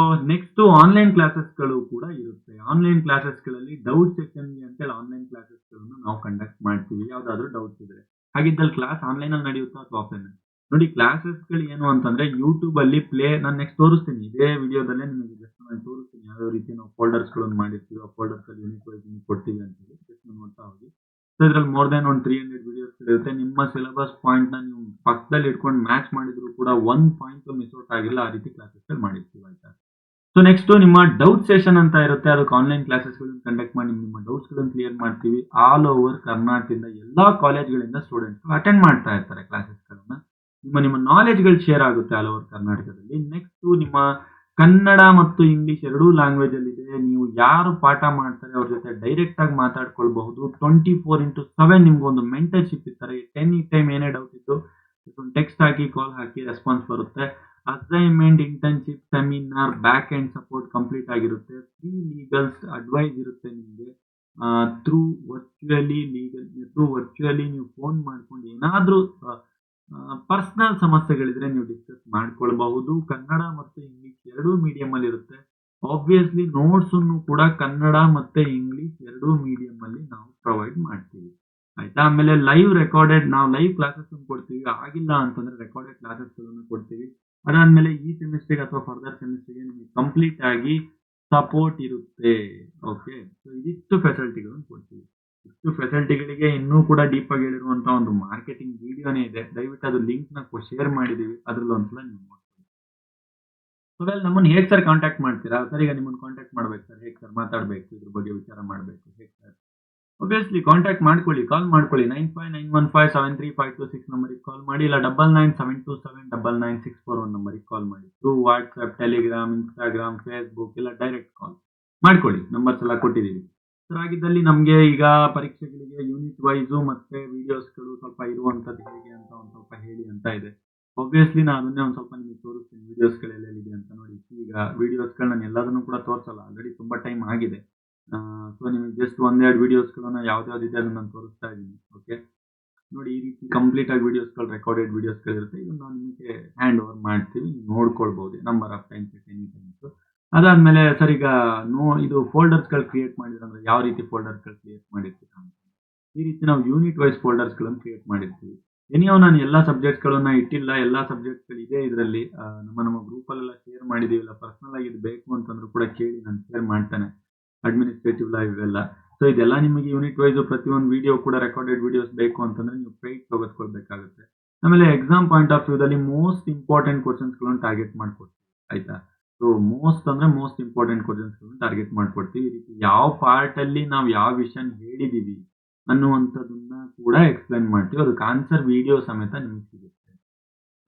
next online classes ಗಳು ಕೂಡ ಇರುತ್ತೆ. ಆನ್ಲೈನ್ ಕ್ಲಾಸಸ್ ಗಳಲ್ಲಿ ಡೌಟ್ ಸೆಷನ್ ಅಂತೇಳಿ ಆನ್ಲೈನ್ ಕ್ಲಾಸಸ್ ಗಳನ್ನು ನಾವು ಕಂಡಕ್ಟ್ ಮಾಡ್ತೀವಿ. ಯಾವ್ದಾದ್ರು ಡೌಟ್ಸ್ ಇದ್ರೆ, ಹಾಗಿದ್ದಲ್ಲಿ ಕ್ಲಾಸ್ ಆನ್ಲೈನ್ ಅಲ್ಲಿ ನಡೆಯುತ್ತಾ ಅಥವಾ ಆಫ್ಲೈನ್? ನೋಡಿ, ಕ್ಲಾಸಸ್ ಗಳು ಏನು ಅಂತಂದ್ರೆ ಯೂಟ್ಯೂಬ್ ಅಲ್ಲಿ ಪ್ಲೇ, ನಾನು ನೆಕ್ಸ್ಟ್ ತೋರಿಸ್ತೀನಿ ಇದೇ ವಿಡಿಯೋದಲ್ಲೇ ನಿಮಗೆ ಜಸ್ಟ್ ನಾನು ತೋರಿಸ್ತೀನಿ ಯಾವ್ಯಾವ ರೀತಿ ನಾವು ಫೋಲ್ಡರ್ಸ್ಗಳನ್ನು ಮಾಡಿರ್ತೀವಿ, ಆ ಫೋಲ್ಡರ್ಸಲ್ಲಿ ಯೂನಿಟ್ ವೈಸ್ ನಿಮಗೆ ಕೊಡ್ತೀವಿ ಅಂತೇಳಿ ಜಸ್ಟ್ ನೋಡ್ತಾ ಹೋಗಿ. ಸೊ ಇದ್ರಲ್ಲಿ ಮೋರ್ ದೆನ್ ಒಂದು 300 ವಿಡಿಯೋಸ್ಗಳಿರುತ್ತೆ. ನಿಮ್ಮ ಸಿಲೆಬಸ್ ಪಾಯಿಂಟ್ನ ನೀವು ಪಕ್ಕದಲ್ಲಿ ಇಟ್ಕೊಂಡು ಮ್ಯಾಚ್ ಮಾಡಿದ್ರು ಕೂಡ ಒಂದು ಪಾಯಿಂಟ್ ಮಿಸ್ ಔಟ್ ಆಗಿಲ್ಲ, ಆ ರೀತಿ ಕ್ಲಾಸಸ್ಗಳು ಮಾಡಿರ್ತೀವಿ ಆಯ್ತಾ. ಸೊ ನೆಕ್ಸ್ಟ್ ನಿಮ್ಮ ಡೌಟ್ ಸೆಷನ್ ಅಂತ ಇರುತ್ತೆ. ಅದಕ್ಕೆ ಆನ್ಲೈನ್ ಕ್ಲಾಸಸ್ಗಳನ್ನು ಕಂಡಕ್ಟ್ ಮಾಡಿ ನಿಮ್ಮ ಡೌಟ್ಸ್ಗಳನ್ನು ಕ್ಲಿಯರ್ ಮಾಡ್ತೀವಿ. ಆಲ್ ಓವರ್ ಕರ್ನಾಟಕದಿಂದ ಎಲ್ಲಾ ಕಾಲೇಜ್ಗಳಿಂದ ಸ್ಟೂಡೆಂಟ್ಸ್ ಅಟೆಂಡ್ ಮಾಡ್ತಾ ಇರ್ತಾರೆ ಕ್ಲಾಸಸ್ಗಳನ್ನ. ನಿಮ್ಮ ನಾಲೆಜ್ಗಳು ಶೇರ್ ಆಗುತ್ತೆ ಆಲ್ ಓವರ್ ಕರ್ನಾಟಕದಲ್ಲಿ. ನೆಕ್ಸ್ಟ್ ನಿಮ್ಮ ಕನ್ನಡ ಮತ್ತು ಇಂಗ್ಲಿಷ್ ಎರಡೂ ಲ್ಯಾಂಗ್ವೇಜ್ ಅಲ್ಲಿ ಇದೆ. ನೀವು ಯಾರು ಪಾಠ ಮಾಡ್ತಾರೆ ಅವ್ರ ಜೊತೆ ಡೈರೆಕ್ಟ್ ಆಗಿ ಮಾತಾಡ್ಕೊಳ್ಬಹುದು. 24/7 ನಿಮ್ಗೊಂದು ಮೆಂಟರ್ಶಿಪ್ ಇರ್ತಾರೆ. ಎನಿ ಟೈಮ್ ಏನೇ ಡೌಟ್ ಇದ್ದು ಟೆಕ್ಸ್ಟ್ ಹಾಕಿ, ಕಾಲ್ ಹಾಕಿ, ರೆಸ್ಪಾನ್ಸ್ ಬರುತ್ತೆ. Assignment, internship, seminar, back end support complete ಆಗಿರುತ್ತೆ. ಫ್ರೀ ಲೀಗಲ್ಸ್ ಅಡ್ವೈಸ್ ಇರುತ್ತೆ ನಿಮಗೆ. ಥ್ರೂ ವರ್ಚುವಲಿ ನೀವು ಫೋನ್ ಮಾಡ್ಕೊಂಡು ಏನಾದರೂ ಪರ್ಸನಲ್ ಸಮಸ್ಯೆಗಳಿದ್ರೆ ನೀವು ಡಿಸ್ಕಸ್ ಮಾಡ್ಕೊಳ್ಬಹುದು. ಕನ್ನಡ ಮತ್ತು ಇಂಗ್ಲಿಷ್ ಎರಡೂ ಮೀಡಿಯಂ ಅಲ್ಲಿ ಇರುತ್ತೆ. ಆಬ್ವಿಯಸ್ಲಿ ನೋಟ್ಸ್ ಅನ್ನು ಕೂಡ ಕನ್ನಡ ಮತ್ತೆ ಇಂಗ್ಲಿಷ್ ಎರಡೂ ಮೀಡಿಯಂ ಅಲ್ಲಿ ನಾವು ಪ್ರೊವೈಡ್ ಮಾಡ್ತೀವಿ ಆಯ್ತಾ. ಆಮೇಲೆ ನಾವು ಲೈವ್ ಕ್ಲಾಸಸ್ ಕೊಡ್ತೀವಿ. ಆಗಿಲ್ಲ ಅಂತಂದ್ರೆ ರೆಕಾರ್ಡೆಡ್ ಕ್ಲಾಸಸ್ ಗಳನ್ನು ಕೊಡ್ತೀವಿ. ಅದಾದ್ಮೇಲೆ ಈ ಸೆಮಿಸ್ಟರ್ಗೆ ಅಥವಾ ಫರ್ದರ್ ಸೆಮಿಸ್ಟರ್ಗೆ ನಿಮಗೆ ಕಂಪ್ಲೀಟ್ ಆಗಿ ಸಪೋರ್ಟ್ ಇರುತ್ತೆ. ಓಕೆ, ಸೊ ಇದಿಷ್ಟು ಫೆಸಿಲಿಟಿಗಳನ್ನು ಕೊಡ್ತೀವಿ. ಇಷ್ಟು ಫೆಸಿಲಿಟಿಗಳಿಗೆ ಇನ್ನೂ ಕೂಡ ಡೀಪ್ ಆಗಿ ಹೇಳಿರುವಂತಹ ಒಂದು ಮಾರ್ಕೆಟಿಂಗ್ ವಿಡಿಯೋನೇ ಇದೆ. ದಯವಿಟ್ಟು ಅದು ಲಿಂಕ್ ನ ಶೇರ್ ಮಾಡಿದೀವಿ, ಅದ್ರಲ್ಲಿ ಒಂದ್ಸಲ ನೀವು ನೋಡ್ತೀವಿ. ಸೊ ನಮ್ಮನ್ನು ಹೇಗೆ ಸರ್ ಕಾಂಟ್ಯಾಕ್ಟ್ ಮಾಡ್ತೀರಾ? ಸರ್ ಈಗ ನಿಮ್ಮನ್ನು ಕಾಂಟ್ಯಾಕ್ಟ್ ಮಾಡ್ಬೇಕು ಸರ್, ಹೇಗೆ ಸರ್ ಮಾತಾಡಬೇಕು, ಇದ್ರ ಬಗ್ಗೆ ವಿಚಾರ ಮಾಡಬೇಕು, ಹೇಗೆ ಸರ್? ಒಬ್ವಿಯಸ್ಲಿ ಕಾಂಟ್ಯಾಕ್ಟ್ ಮಾಡ್ಕೊಳ್ಳಿ, ಕಾಲ್ ಮಾಡ್ಕೊಳ್ಳಿ. 9591573526 ನಂಬರಿಗೆ ಕಾಲ್ ಮಾಡಿ, ಇಲ್ಲ 9972799641 ನಂಬರಿಗೆ ಕಾಲ್ ಮಾಡಿ. Through WhatsApp, Telegram, Instagram, Facebook ಇಲ್ಲ ಡೈರೆಕ್ಟ್ ಕಾಲ್ ಮಾಡ್ಕೊಳ್ಳಿ. ನಂಬರ್ಸ್ ಎಲ್ಲ ಕೊಟ್ಟಿದ್ದೀವಿ ಸರ್. ಆಗಿದ್ದಲ್ಲಿ ನಮಗೆ ಈಗ ಪರೀಕ್ಷೆಗಳಿಗೆ ಯೂನಿಟ್ ವೈಸು ಮತ್ತೆ ವಿಡಿಯೋಸ್ಗಳು ಸ್ವಲ್ಪ ಇರುವಂಥದ್ದು ಹೇಗೆ ಅಂತ ಒಂದು ಸ್ವಲ್ಪ ಹೇಳಿ ಅಂತ ಇದೆ. ಒಬ್ವಿಯಸ್ಲಿ ನಾನು ಅದನ್ನೇ ಒಂದು ಸ್ವಲ್ಪ ನಿಮಗೆ ತೋರಿಸ್ತೀನಿ, ವಿಡಿಯೋಸ್ಗಳೆಲ್ಲಿದೆ ಅಂತ ನೋಡಿ. ಈಗ ವಿಡಿಯೋಸ್ಗಳು ನಾನು ಎಲ್ಲದನ್ನು ಕೂಡ ತೋರಿಸಲ್ಲ, ಆಲ್ರೆಡಿ ತುಂಬ ಟೈಮ್ ಆಗಿದೆ. ಸೊ ನಿಮಗೆ ಜಸ್ಟ್ ಒಂದೆರಡು ವಿಡಿಯೋಸ್ಗಳನ್ನ ಯಾವ್ದಾವ್ದಿದೆ ಅದನ್ನ ನಾನು ತೋರಿಸ್ತಾ ಇದ್ದೀನಿ. ಓಕೆ, ನೋಡಿ ಈ ರೀತಿ ಕಂಪ್ಲೀಟ್ ಆಗಿ ವಿಡಿಯೋಸ್ಗಳು, ರೆಕಾರ್ಡೆಡ್ ವಿಡಿಯೋಸ್ಗಳಿರುತ್ತೆ. ಇದನ್ನ ನಾವು ನಿಮಗೆ ಹ್ಯಾಂಡ್ ಓವರ್ ಮಾಡ್ತೀವಿ, ನೀವು ನೋಡ್ಕೊಳ್ಬಹುದು number of times any times. ಅದಾದ್ಮೇಲೆ ಸರ್ ಈಗ ಇದು ಫೋಲ್ಡರ್ಸ್ಗಳು ಕ್ರಿಯೇಟ್ ಮಾಡಿದ್ರೆ ಯಾವ ರೀತಿ ಫೋಲ್ಡರ್ಸ್ಗಳು ಕ್ರಿಯೇಟ್ ಮಾಡಿರ್ತೀವಿ ಅಂತ, ಈ ರೀತಿ ನಾವು ಯೂನಿಟ್ ವೈಸ್ ಫೋಲ್ಡರ್ಸ್ಗಳನ್ನು ಕ್ರಿಯೇಟ್ ಮಾಡಿರ್ತೀವಿ. ನಾನು ಎಲ್ಲ ಸಬ್ಜೆಕ್ಟ್ಗಳನ್ನ ಇಟ್ಟಿಲ್ಲ, ಎಲ್ಲ ಸಬ್ಜೆಕ್ಟ್ಗಳು ಇದೆ ಇದರಲ್ಲಿ. ನಮ್ಮ ಗ್ರೂಪಲ್ಲೆಲ್ಲ ಶೇರ್ ಮಾಡಿದೀವಿ. ಇಲ್ಲ ಪರ್ಸನಲ್ ಆಗಿ ಇದು ಬೇಕು ಅಂತಂದ್ರೂ ಕೂಡ ಕೇಳಿ ನಾನು ಶೇರ್ ಮಾಡ್ತಾನೆ. ಅಡ್ಮಿನಿಸ್ಟ್ರೇಟಿವ್ ಲೈವ್ ಇವೆಲ್ಲ. ಸೊ ಇದೆಲ್ಲ ನಿಮಗೆ ಯೂನಿಟ್ ವೈಸ್ ಪ್ರತಿಯೊಂದು ವಿಡಿಯೋ ಕೂಡ ರೆಕಾರ್ಡೆಡ್ ವಿಡಿಯೋಸ್ ಬೇಕು ಅಂತಂದ್ರೆ ನೀವು ಪೇಯ್ಡ್ ತೆಗೆದುಕೊಳ್ಬೇಕಾಗುತ್ತೆ. ಆಮೇಲೆ ಎಕ್ಸಾಮ್ ಪಾಯಿಂಟ್ ಆಫ್ ವ್ಯೂದಲ್ಲಿ ಮೋಸ್ಟ್ ಇಂಪಾರ್ಟೆಂಟ್ ಕ್ವಶನ್ಸ್ಗಳನ್ನು ಟಾರ್ಗೆಟ್ ಮಾಡ್ಕೊಡ್ತೀವಿ ಆಯ್ತಾ. ಸೊ ಮೋಸ್ಟ್ ಇಂಪಾರ್ಟೆಂಟ್ ಕ್ವಶನ್ಸ್ಗಳನ್ನು ಟಾರ್ಗೆಟ್ ಮಾಡ್ಕೊಡ್ತೀವಿ. ಈ ರೀತಿ ಯಾವ ಪಾರ್ಟ್ ಅಲ್ಲಿ ನಾವು ಯಾವ ವಿಷಯ ಹೇಳಿದೀವಿ ಅನ್ನುವಂಥದ್ದನ್ನ ಕೂಡ ಎಕ್ಸ್ಪ್ಲೈನ್ ಮಾಡ್ತೀವಿ. ಅದಕ್ಕೆ ಆನ್ಸರ್ ವಿಡಿಯೋ ಸಮೇತ ನಿಮಗೆ ಸಿಗುತ್ತೆ.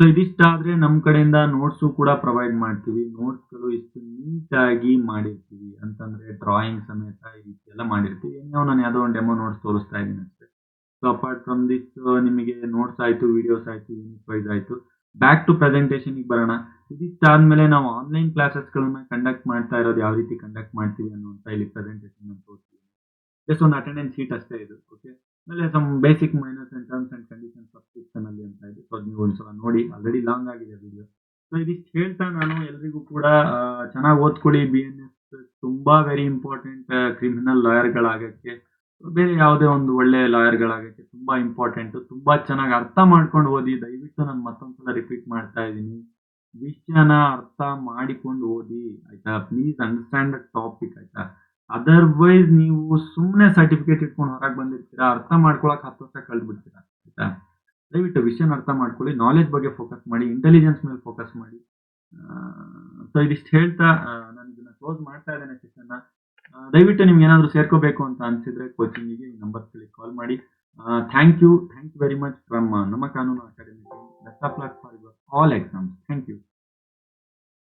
ಸೊ ಇದಿಷ್ಟಾದ್ರೆ ನಮ್ಮ ಕಡೆಯಿಂದ ನೋಟ್ಸು ಕೂಡ ಪ್ರೊವೈಡ್ ಮಾಡ್ತೀವಿ. ನೋಟ್ಸ್ಗಳು ಇಷ್ಟು ನೀಟಾಗಿ ಮಾಡಿರ್ತೀವಿ ಅಂತಂದ್ರೆ ಡ್ರಾಯಿಂಗ್ ಸಮೇತ ಈ ರೀತಿ ಎಲ್ಲ ಮಾಡಿರ್ತೀವಿ. ನಾನು ಯಾವುದೋ ಒಂದು ಡೆಮೋ ನೋಟ್ಸ್ ತೋರಿಸ್ತಾ ಇದ್ದೀನಿ ಅಷ್ಟೇ. ಸೊ ಅಪಾರ್ಟ್ ಫ್ರಮ್ ದಿಸ್ ನಿಮಗೆ ನೋಟ್ಸ್ ಆಯ್ತು, ವಿಡಿಯೋಸ್ ಆಯ್ತು, ಯೂನಿಟ್ ವೈಸ್ ಆಯ್ತು. ಬ್ಯಾಕ್ ಟು ಪ್ರೆಸೆಂಟೇಷನ್ಗೆ ಬರೋಣ. ಇದಿಷ್ಟಾದ್ಮೇಲೆ ನಾವು ಆನ್ಲೈನ್ ಕ್ಲಾಸಸ್ಗಳನ್ನ ಕಂಡಕ್ಟ್ ಮಾಡ್ತಾ ಇರೋದು ಯಾವ ರೀತಿ ಕಂಡಕ್ಟ್ ಮಾಡ್ತೀವಿ ಅನ್ನುವಂಥ ಇಲ್ಲಿ ಪ್ರೆಸೆಂಟೇಷನ್ ಅಂತ ತೋರಿಸ್ತೀವಿ. ಜಸ್ಟ್ ಒಂದು ಅಟೆಂಡೆನ್ಸ್ ಶೀಟ್ ಅಷ್ಟೇ ಇದು. ಓಕೆ, ಆಮೇಲೆ some basic minus and terms and conditions subscription ಅಲ್ಲಿ ಅಂತ ಇದೆ. ಸೊ ನೀವು ಒಂದ್ಸಲ ನೋಡಿ, ಆಲ್ರೆಡಿ ಲಾಂಗ್ ಆಗಿದೆ ವಿಡಿಯೋ. ಸೊ ಇದಿಷ್ಟು ಹೇಳ್ತಾ ನಾನು ಎಲ್ರಿಗೂ ಕೂಡ ಚೆನ್ನಾಗಿ ಓದ್ಕೊಳ್ಳಿ. BNS ತುಂಬಾ ವೆರಿ ಇಂಪಾರ್ಟೆಂಟ್. ಕ್ರಿಮಿನಲ್ ಲಾಯರ್ಗಳಾಗಕ್ಕೆ, ಬೇರೆ ಯಾವುದೇ ಒಂದು ಒಳ್ಳೆ ಲಾಯರ್ಗಳಾಗಕ್ಕೆ ತುಂಬಾ ಇಂಪಾರ್ಟೆಂಟ್. ತುಂಬಾ ಚೆನ್ನಾಗಿ ಅರ್ಥ ಮಾಡ್ಕೊಂಡು ಓದಿ. ದಯವಿಟ್ಟು ನಾನು ಮತ್ತೊಂದ್ಸಲ ರಿಪೀಟ್ ಮಾಡ್ತಾ ಇದ್ದೀನಿ, ವಿಷಯನ ಅರ್ಥ ಮಾಡಿಕೊಂಡು ಓದಿ ಆಯ್ತಾ. ಪ್ಲೀಸ್ ಅಂಡರ್ಸ್ಟ್ಯಾಂಡ್ ದ ಟಾಪಿಕ್ ಆಯ್ತಾ. ಅದರ್ವೈಸ್ ನೀವು ಸುಮ್ಮನೆ ಸರ್ಟಿಫಿಕೇಟ್ ಇಟ್ಕೊಂಡು ಹೊರಗೆ ಬಂದಿರ್ತೀರಾ, ಅರ್ಥ ಮಾಡ್ಕೊಳಕ್ 10 ವರ್ಷ ಕಳೆದ್ಬಿಡ್ತೀರಾ ಆಯ್ತಾ. ದಯವಿಟ್ಟು ವಿಷಯನ ಅರ್ಥ ಮಾಡ್ಕೊಳ್ಳಿ, ನಾಲೆಜ್ ಬಗ್ಗೆ ಫೋಕಸ್ ಮಾಡಿ, ಇಂಟೆಲಿಜೆನ್ಸ್ ಮೇಲೆ ಫೋಕಸ್ ಮಾಡಿ. ಸೊ ಇದಿಷ್ಟು ಹೇಳ್ತಾ ನಾನು ಇದನ್ನ ಕ್ಲೋಸ್ ಮಾಡ್ತಾ ಇದ್ದೇನೆ ಸೆಷನ್ನ. ದಯವಿಟ್ಟು ನಿಮ್ಗೆ ಏನಾದರೂ ಸೇರ್ಕೋಬೇಕು ಅಂತ ಅನ್ಸಿದ್ರೆ ಕೋಚಿಂಗಿಗೆ ಈ ನಂಬರ್ಸ್ಗಳಿಗೆ ಕಾಲ್ ಮಾಡಿ. Thank you very much from ನಮ್ಮ ಕಾನೂನು ಅಕಾಡೆಮಿ. Best of luck for your all exams. Thank you.